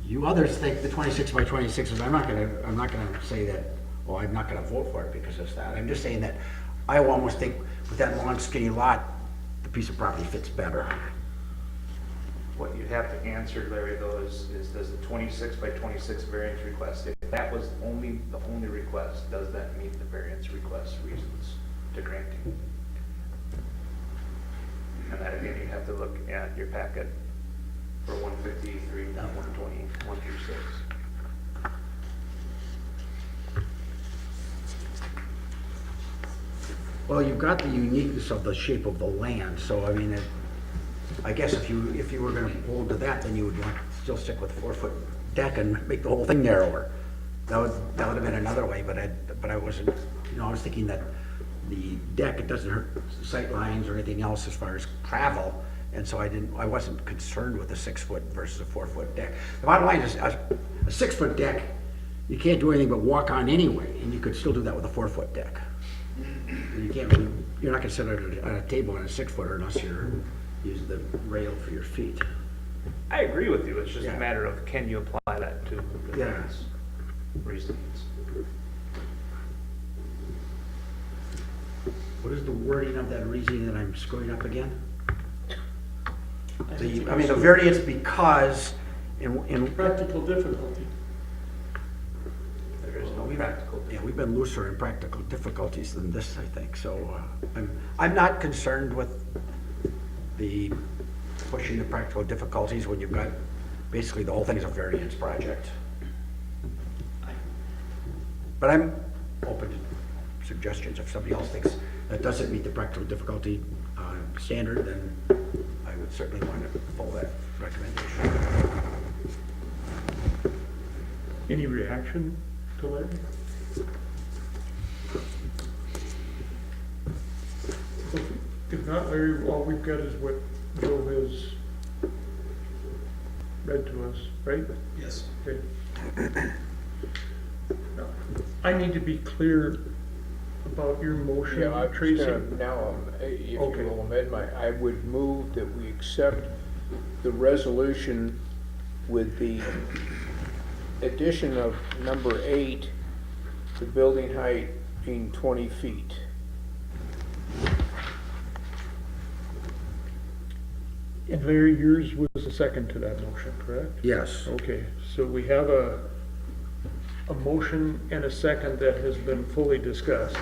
you others think the 26 by 26 is, I'm not gonna say that, well, I'm not gonna vote for it because it's that. I'm just saying that I almost think with that long skinny lot, the piece of property fits better. What you'd have to answer, Larry, though, is does the 26 by 26 variance request, if that was the only request, does that meet the variance request reasons to granting? And that again, you'd have to look at your packet for 153, 120, 1 through 6. Well, you've got the uniqueness of the shape of the land, so I mean, I guess if you were gonna hold to that, then you would want to still stick with the 4-foot deck and make the whole thing narrower. That would have been another way, but I wasn't, I was thinking that the deck, it doesn't hurt sight lines or anything else as far as travel, and so I wasn't concerned with a 6-foot versus a 4-foot deck. The bottom line is, a 6-foot deck, you can't do anything but walk on anyway, and you could still do that with a 4-foot deck. You can't really, you're not gonna sit at a table in a 6-footer unless you're using the rail for your feet. I agree with you, it's just a matter of can you apply that to the Yeah. variance reasons. What is the wording of that reasoning that I'm screwing up again? I mean, the variance because in Practical difficulty. There is no practical. Yeah, we've been looser in practical difficulties than this, I think, so I'm not concerned with the pushing the practical difficulties when you've got, basically the whole thing is a variance project. But I'm open to suggestions. If somebody else thinks that doesn't meet the practical difficulty standard, then I would certainly want to follow that recommendation. Any reaction to Larry? If not, Larry, all we've got is what Joe has read to us, right? Yes. Okay. Now, I need to be clear about your motion, Yeah, I'm Tracy. just gonna, now, if you Okay. will amend I would move that we accept the resolution with the addition of number 8, the building height being 20 feet. And Larry, yours was the second to that motion, correct? Yes. Okay, so we have a motion and a second that has been fully discussed.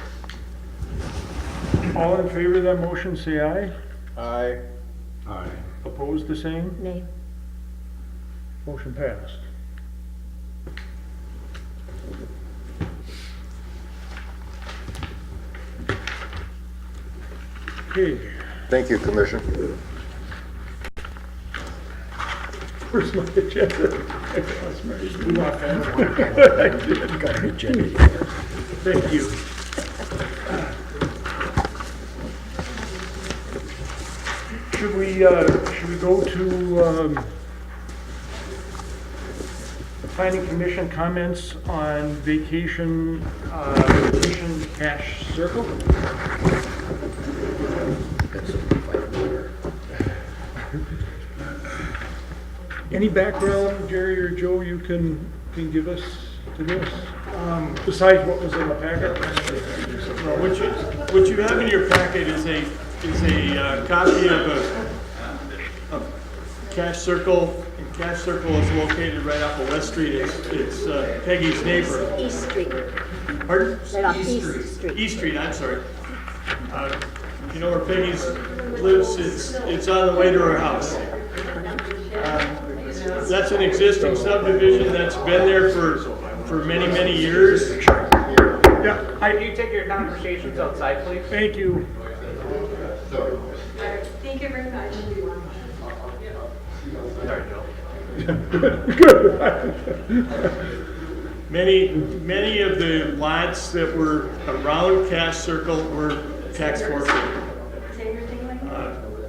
All in favor of that motion, say aye. Aye. Aye. Opposed, the same? Nay. Motion passed. Okay, Thank you, Commissioner. where's my agenda? I lost my agenda. You want that? You got an agenda here. Thank you. Should we go to planning commission comments on vacation cash circle? Any background, Jerry or Joe, you can give us to this, besides what was in the packet? No, what you have in your packet is a copy of Cash Circle, and Cash Circle is located right off of West Street. It's Peggy's neighbor. East Street, Pardon? right off East Street. East Street, I'm sorry. You know where Peggy's lives? It's on the way to her house. That's an existing subdivision that's been there for many, many years. Yeah, Can you take your conversations outside, please? thank you. Thank you very much. Sorry, Joe. Many of the lots that were around Cash Circle were tax forfeited.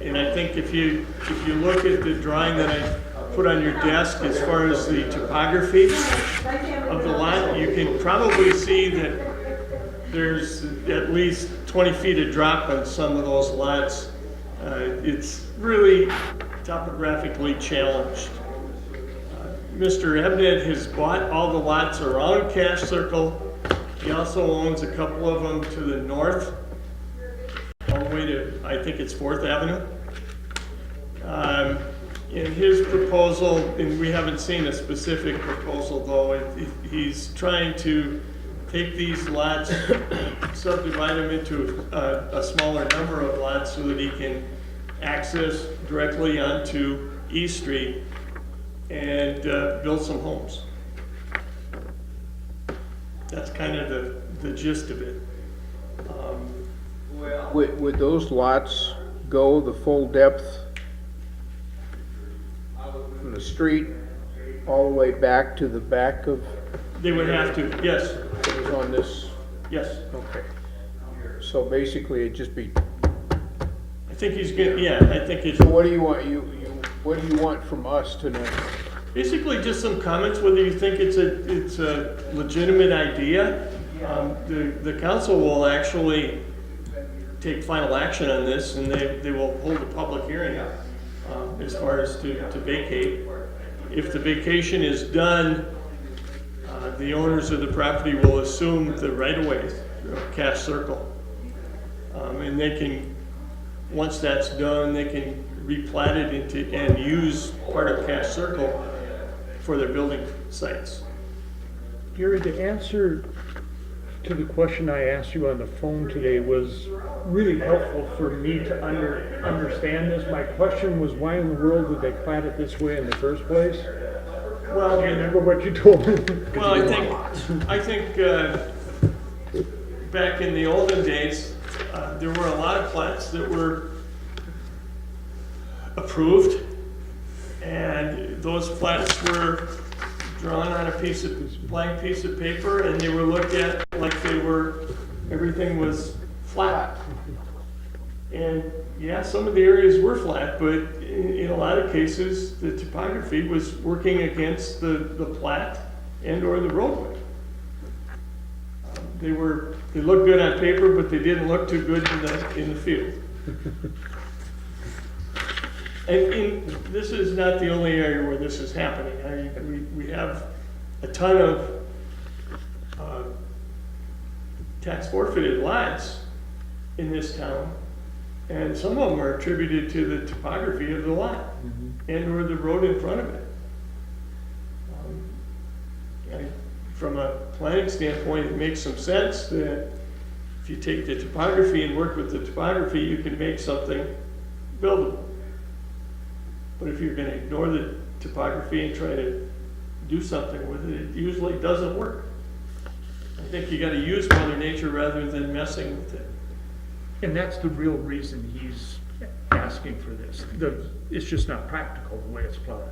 And I think if you look at the drawing that I put on your desk as far as the topography of the lot, you can probably see that there's at least 20 feet of drop on some of those lots. It's really topographically challenged. Mr. Ebnet has bought all the lots around Cash Circle. He also owns a couple of them to the north all the way to, I think it's 4th Avenue. In his proposal, and we haven't seen a specific proposal though, he's trying to take these lots, subdivide them into a smaller number of lots so that he can access directly onto East Street and build some homes. That's kind of the gist of it. Would those lots go the full depth from the street all the way back to the back of? They would have to, yes. It was on this? Yes. Okay. So basically it'd just be. I think he's good, yeah, I think it's. So what do you want, what do you want from us tonight? Basically just some comments, whether you think it's a legitimate idea. The council will actually take final action on this, and they will hold a public hearing as far as to vacate. If the vacation is done, the owners of the property will assume the right-of-way, Cash Circle. And they can, once that's done, they can replat it into and use part of Cash Circle for their building sites. Gary, the answer to the question I asked you on the phone today was really helpful for me to understand this. My question was, why in the world would they plat it this way in the first place? Well, do you remember what you told me? Well, I think back in the olden days, there were a lot of plats that were approved, and those plats were drawn on a blank piece of paper, and they were looked at like everything was flat. And yeah, some of the areas were flat, but in a lot of cases, the topography was working against the plat and or the roadway. They looked good on paper, but they didn't look too good in the field. And this is not the only area where this is happening. We have a ton of tax forfeited lots in this town, and some of them are attributed to the topography of the lot and or the road in front of it. From a planning standpoint, it makes some sense that if you take the topography and work with the topography, you can make something buildable. But if you're going to ignore the topography and try to do something with it, it usually doesn't work. I think you got to use Mother Nature rather than messing with it. And that's the real reason he's asking for this. It's just not practical the way it's plotted.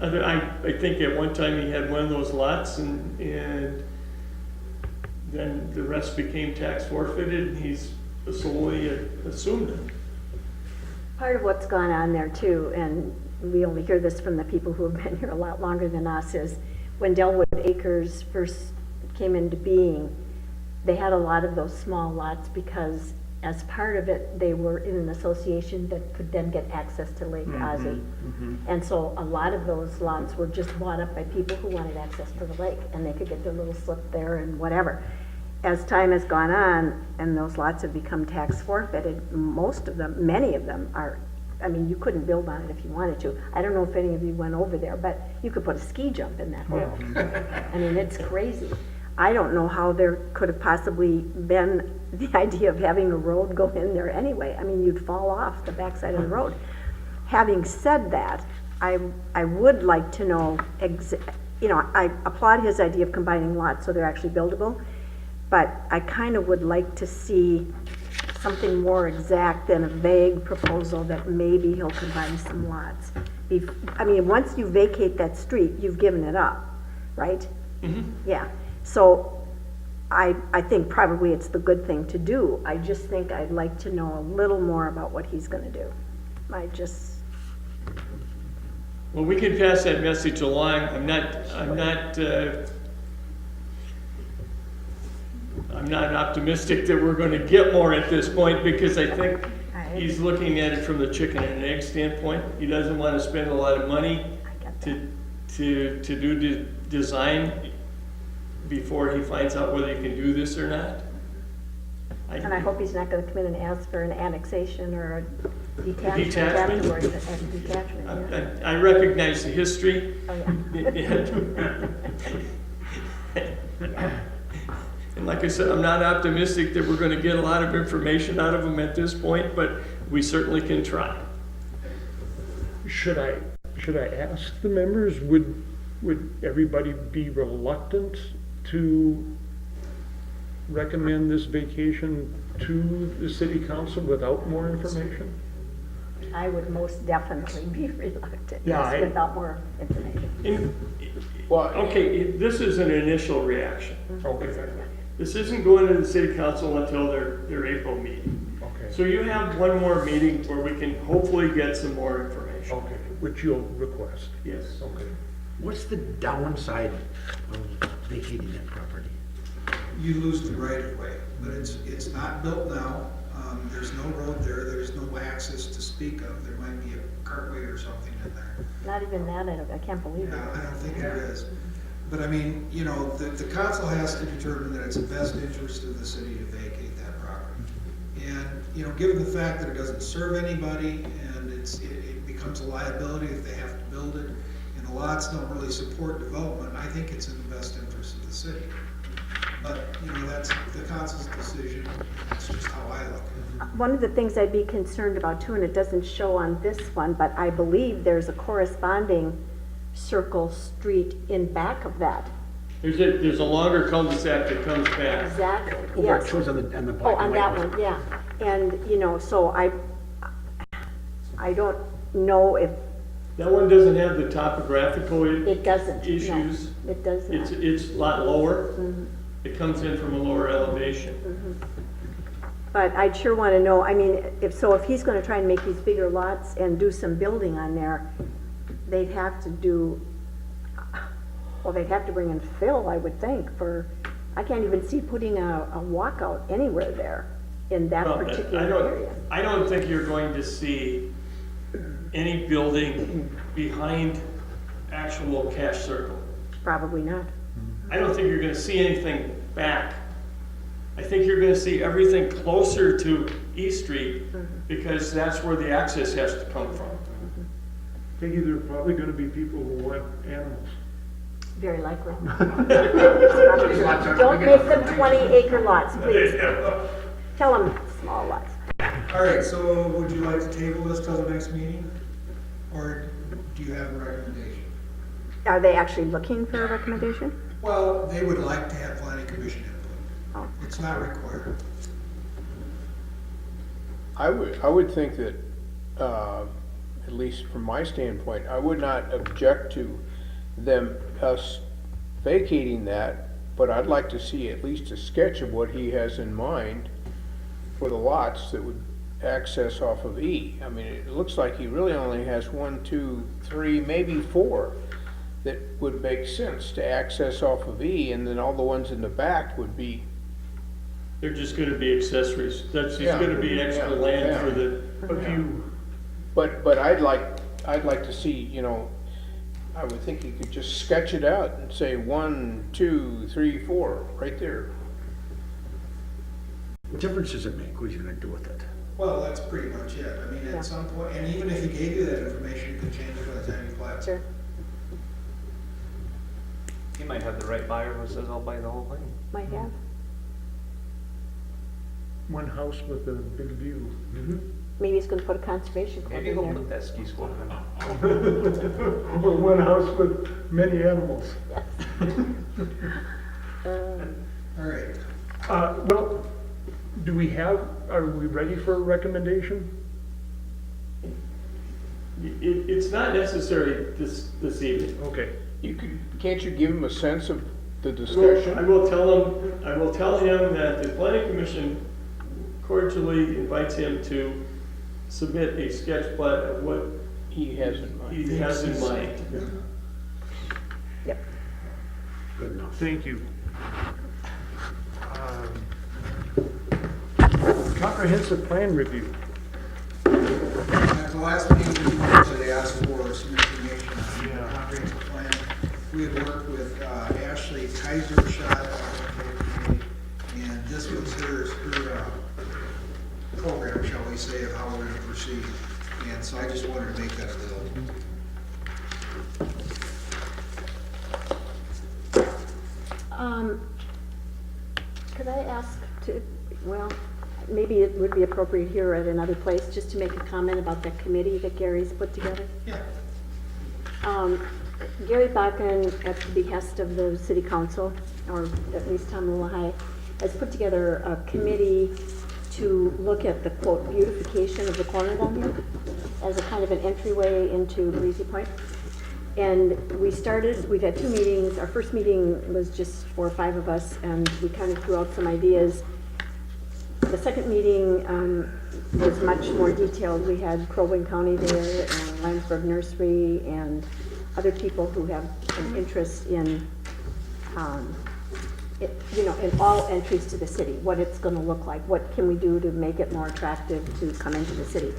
I think at one time he had one of those lots, and then the rest became tax forfeited, and he's solely assumed it. Part of what's gone on there too, and we only hear this from the people who have been here a lot longer than us, is when Delwood Acres first came into being, they had a lot of those small lots because as part of it, they were in an association that could then get access to Lake Ozzie. And so a lot of those lots were just bought up by people who wanted access to the lake, and they could get their little slip there and whatever. As time has gone on and those lots have become tax forfeited, most of them, many of them are, I mean, you couldn't build on it if you wanted to. I don't know if any of you went over there, but you could put a ski jump in that hole. I mean, it's crazy. I don't know how there could have possibly been the idea of having a road go in there anyway. I mean, you'd fall off the backside of the road. Having said that, I would like to know, I applaud his idea of combining lots so they're actually buildable, but I kind of would like to see something more exact than a vague proposal that maybe he'll combine some lots. I mean, once you vacate that street, you've given it up, right? Yeah. So I think probably it's the good thing to do. I just think I'd like to know a little more about what he's going to do. Well, we can pass that message along. I'm not optimistic that we're going to get more at this point, because I think he's looking at it from the chicken and egg standpoint. He doesn't want to spend a lot of money to do design before he finds out whether he can do this or not. And I hope he's not gonna come in and ask for an annexation or a detachment Detachment. afterwards, a detachment, yeah. I recognize the history. Oh, yeah. And like I said, I'm not optimistic that we're gonna get a lot of information out of them at this point, but we certainly can try. Should I ask the members, would everybody be reluctant to recommend this vacation to the city council without more information? I would most definitely be reluctant, Yeah, yes, without more information. Well, okay, this is an initial reaction. Okay. This isn't going to the city council until their April meeting. Okay. So you have one more meeting where we can hopefully get some more information. Okay, which you'll request. Yes. Okay. What's the downside of vacating that property? You lose the right of way, but it's not built now. There's no road there, there's no access to speak of. There might be a cartway or something in there. Not even that, I can't believe it. Yeah, I don't think there is. But I mean, you know, the council has to determine that it's in the best interest of the city to vacate that property. And, you know, given the fact that it doesn't serve anybody and it becomes a liability if they have to build it, and the lots don't really support development, I think it's in the best interest of the city. But, you know, that's the council's decision. That's just how I look at it. One of the things I'd be concerned about too, and it doesn't show on this one, but I believe there's a corresponding Circle Street in back of that. There's a longer cul-de-sac that comes back. Exactly, Where it yes. shows on the Oh, black on and that white. one, yeah. And, you know, so I don't know if, That one doesn't have the topographical it doesn't, no. issues. It does not. It's a lot lower. It comes in from a lower elevation. But I'd sure want to know, I mean, if he's going to try and make these bigger lots and do some building on there, they'd have to they'd have to bring in fill, I would think, I can't even see putting a walkout anywhere there in that Well, particular area. I don't think you're going to see any building behind actual Cash Circle. Probably not. I don't think you're gonna see anything back. I think you're gonna see everything closer to East Street because that's where the access has to come from. Peggy, there are probably gonna be people who want animals. Very likely. Don't make them 20-acre lots, please. Tell them small lots. All right, so would you like to table this till the next meeting? Or do you have a recommendation? Are they actually looking for a recommendation? Well, they would like to have planning commission input. Oh. It's not required. I would think that, at least from my standpoint, I would not object to us vacating that, but I'd like to see at least a sketch of what he has in mind for the lots that would access off of E. I mean, it looks like he really only has 1, 2, 3, maybe 4 that would make sense to access off of E, and then all the ones in the back would be. They're just gonna be accessories. That's just gonna be extra Yeah, land yeah. for the view. But I'd like to see, you know, I would think you could just sketch it out and say 1, 2, 3, 4, right there. What difference does it make? What are you gonna do with it? Well, that's pretty much it. I mean, Yeah. at some point, and even if he gave you that information, you could change it by the time you plat. Sure. He might have the right buyer who says, I'll buy the whole thing. Might have. One house with a big view. Maybe he's going to put a conservation club Maybe in he'll there. put that ski school in. Or one house with many animals. All right. Well, are we ready for a recommendation? It's not necessary this evening. Okay. Can't you give him a sense of the Well, discussion? I will tell him that the planning commission cordially invites him to submit a sketch plat of what He has in mind. he has in mind. Yep. Good enough. Thank you. Comprehensive plan review. At the last meeting, we actually asked for some information on the comprehensive plan. We had worked with Ashley Kaiser, and this was her we say, of how we're gonna proceed. And so I just wanted to make that available. Could I ask to, well, maybe it would be appropriate here or at another place, just to make a comment about that committee that Gary's put together? Yeah. Gary Bakken, at the behest of the city council, or at least Tom Mulahai, has put together a committee to look at the quote beautification of the corner down here as a kind of an entryway into Breezy Point. And we've had 2 meetings. Our first meeting was just 4 or 5 of us, and we kind of threw out some ideas. The second meeting was much more detailed. We had Crow Wing County there, and Lansburg Nursery, and other people who have an interest in, in all entries to the city, what it's going to look like, what can we do to make it more attractive to come into the city.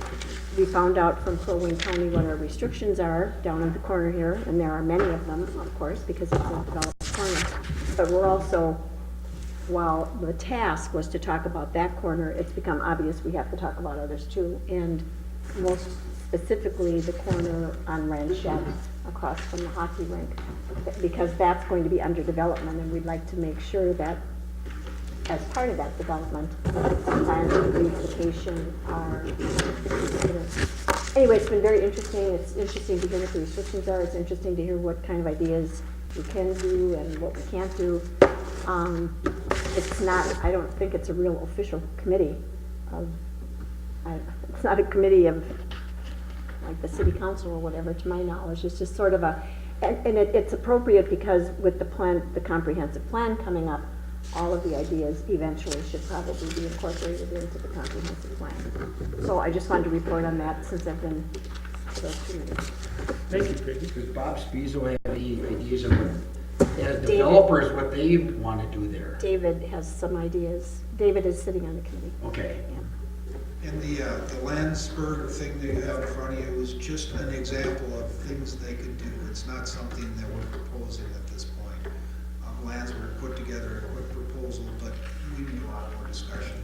We found out from Crow Wing County what our restrictions are down in the corner here, and there are many of them, of course, because it's a developed corner. But we're also, while the task was to talk about that corner, it's become obvious we have to talk about others too, and most specifically the corner on Ranchette across from the hockey rink, because that's going to be under development, and we'd like to make sure that as part of that development, plans for beautification are considered. Anyway, it's been very interesting. It's interesting to hear what the restrictions are. It's interesting to hear what kind of ideas we can do and what we can't do. It's not, I don't think it's a real official committee. It's not a committee of like the city council or whatever, to my knowledge. It's just sort of a, and it's appropriate because with the plan, the comprehensive plan coming up, all of the ideas eventually should probably be incorporated into the comprehensive plan. So I just wanted to report on that since I've been to those 2 meetings. Thank you, Peggy. Does Bob Spizo have any ideas of as developers what they want to do there? David has some ideas. David is sitting on the committee. Okay. Yeah. And the Landsberg thing that you have in front of you is just an example of things they could do. It's not something that we're proposing at this point. Landsberg put together a quick proposal, but we need a lot more discussion.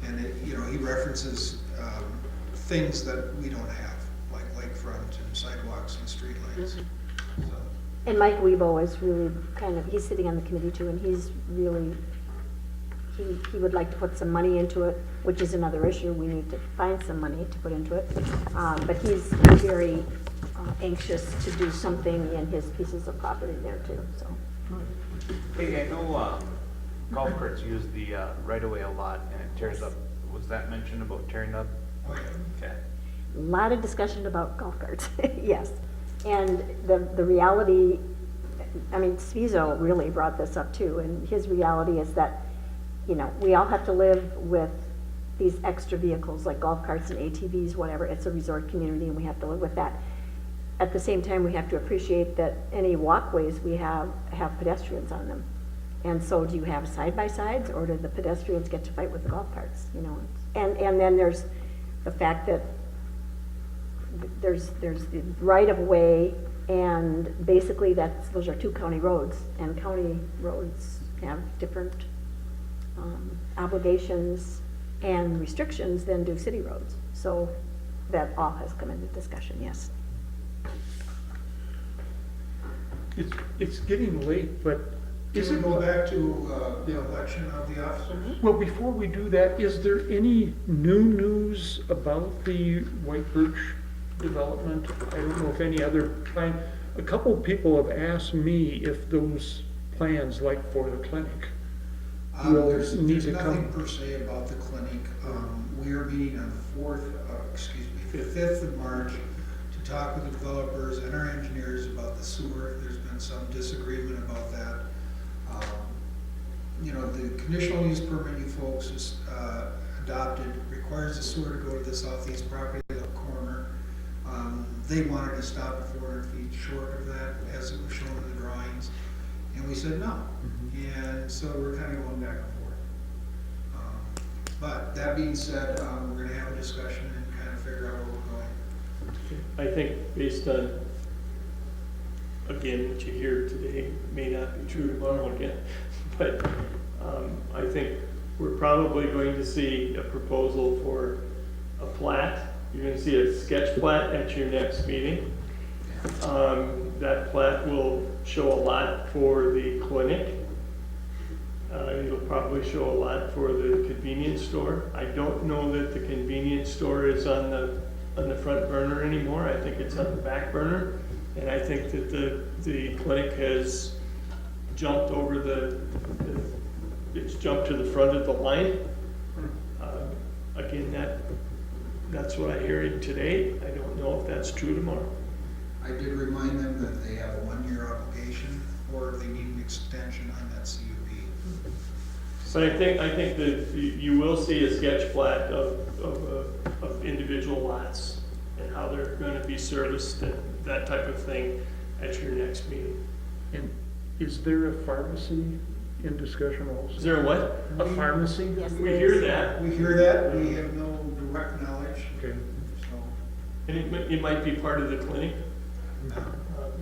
And he references things that we don't have, like lakefront and sidewalks and streetlights. Mm-hmm. So. And Mike Weibo is really he's sitting on the committee too, and he's really, he would like to put some money into it, which is another issue. We need to find some money to put into it. But he's very anxious to do something in his pieces of property there too, so. Hey, I know golf carts use the right-of-way a lot, and it tears up. Was that mentioned about tearing up? Okay. A lot of discussion about golf carts, yes. And the reality, I mean, Spizo really brought this up too, and his reality is that, we all have to live with these extra vehicles like golf carts and ATVs, whatever. It's a resort community and we have to live with that. At the same time, we have to appreciate that any walkways we have pedestrians on them. And so do you have side-by-sides, or do the pedestrians get to fight with the golf carts, And then there's the fact that there's the right-of-way, and basically those are 2 county roads, and county roads have different obligations and restrictions than do city roads. So that all has come into discussion, yes. It's getting late, but Is it go back to the election of the officers? Well, before we do that, is there any new news about the White Birch development? I don't know if any other plan, a couple of people have asked me if those plans, like for the clinic, will There's need to nothing come. per se about the clinic. We are meeting on the 5th of March to talk with the developers and our engineers about the sewer. There's been some disagreement about that. The conditional use permit you folks adopted requires the sewer to go to the southeast property of the corner. They wanted to stop at 400 feet short of that, as it was shown in the drawings, and we said no. And so we're kind of going back and forth. But that being said, we're going to have a discussion and kind of figure out where we're going. I think based on, again, what you hear today may not be true tomorrow again, but I think we're probably going to see a proposal for a plat. You're gonna see a sketch plat at your next meeting. That plat will show a lot for the clinic. It'll probably show a lot for the convenience store. I don't know that the convenience store is on the front burner anymore. I think it's on the back burner. And I think that the clinic has jumped over it's jumped to the front of the line. Again, that's what I heard today. I don't know if that's true tomorrow. I did remind them that they have a 1-year obligation, or if they need an extension on that CUP. But I think that you will see a sketch plat of individual lots and how they're gonna be serviced and that type of thing at your next meeting. And is there a pharmacy in discussion also? Is there a what? A pharmacy? Yes, We there hear is. that, We hear that, we have no direct knowledge, Okay. so. and it might be part of the clinic.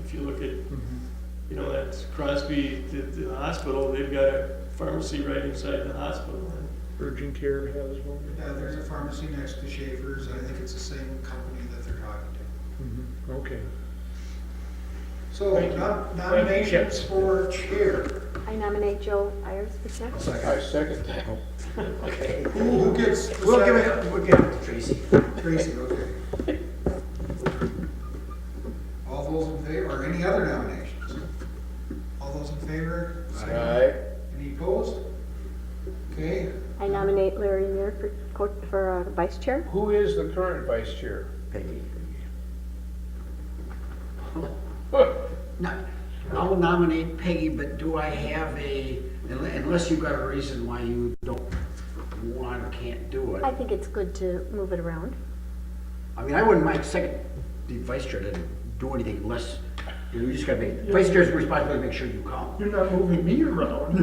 If you look at, you know, that's Crosby, the hospital, they've got a pharmacy right inside the hospital. Urgent Care has one? Yeah, there's a pharmacy next to Schaefer's, I think it's the same company that they're talking to. Okay. So, nominations for chair. I nominate Joe Ayers for chair. I second that. Okay. Who gets the We'll give second? it to Tracy. Tracy, okay. All those in favor, or any other nominations? All those in favor? Aye. Any opposed? Okay, I nominate Larry Muir for vice chair. Who is the current vice chair? Peggy. I'll nominate Peggy, but do I have unless you've got a reason why you don't want or can't do it. I think it's good to move it around. I mean, I wouldn't mind second, the vice chair to do anything unless, you just gotta make, vice chair's responsibility to make sure you come. You're not moving me around.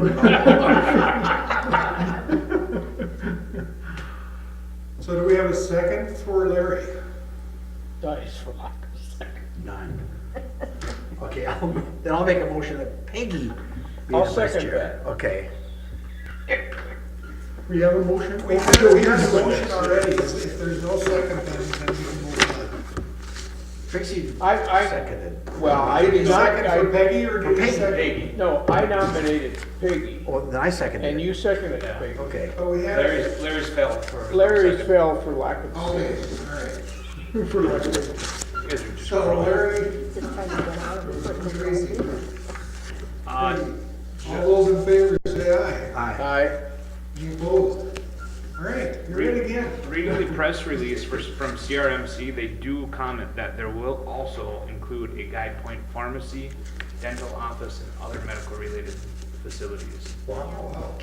so do we have a second for Larry? Dice for lack of a second. None. Okay, then I'll make a motion that Peggy be I'll the vice second chair. that. Okay. We have a motion? We have a motion already, if there's no second, then we can move on. Tracy I seconded. Well, I Did did you not. second for Peggy, or did you Peggy. second? No, I nominated Peggy, Oh, then I seconded and it. you seconded Peggy. Okay. Oh, we have. Larry's fell for. Larry's fell for lack of a Okay, second. all right. For like, You guys are just So rolling. Larry, Just trying to get out of it. Tracy, Uh, all those in favor say aye. Aye. Aye. Any opposed? All right, you're in again. Reading the press release from CRMC, they do comment that there will also include a Guide Point pharmacy, dental office, and other medical related facilities. Wow.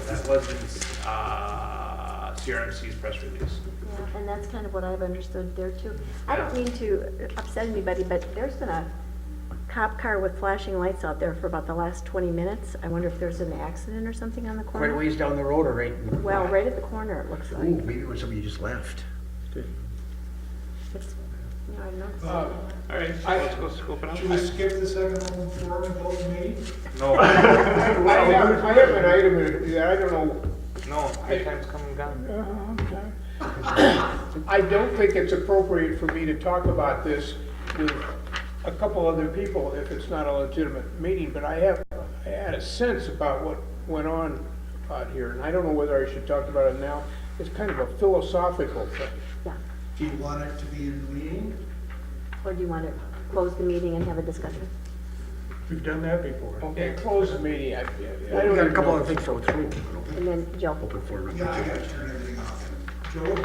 That was in CRMC's press release. Yeah, and that's kind of what I've understood there too. I don't mean to upset anybody, but there's been a cop car with flashing lights out there for about the last 20 minutes. I wonder if there's an accident or something on the Quite a corner. ways down the road or right? Well, right at the corner, it looks Ooh, like. maybe when somebody just left. It's, you know, I've noticed. All right, so let's go scope it out. Should we skip the second one before we close the meeting? No, I have an item that I don't know. no, your time's come and gone. I don't think it's appropriate for me to talk about this with a couple other people if it's not a legitimate meeting, but I had a sense about what went on out here, and I don't know whether I should talk about it now. It's kind of a philosophical thing. Yeah. Do you want it to be in the meeting? Or do you want to close the meeting and have a discussion? we've done that before. Okay, close the meeting. I We don't got a even couple know. other things to go through. And then Joe. Open for Yeah, I gotta turn everything off. Joe?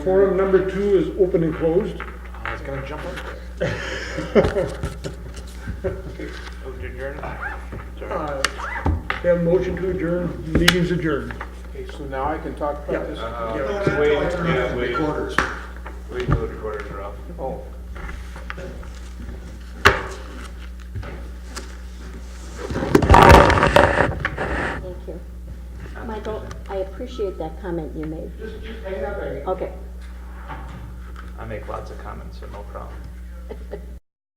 Forum number 2 is open and closed. I was gonna jump up there. Oh, to adjourn? Sorry. Have a motion to adjourn, meeting's adjourned. Okay, so now I can talk about this? Wait till the recorders are off. Oh. Thank you. Michael, I appreciate that comment you made. Just hang up, Amy. Okay. I make lots of comments, so no problem.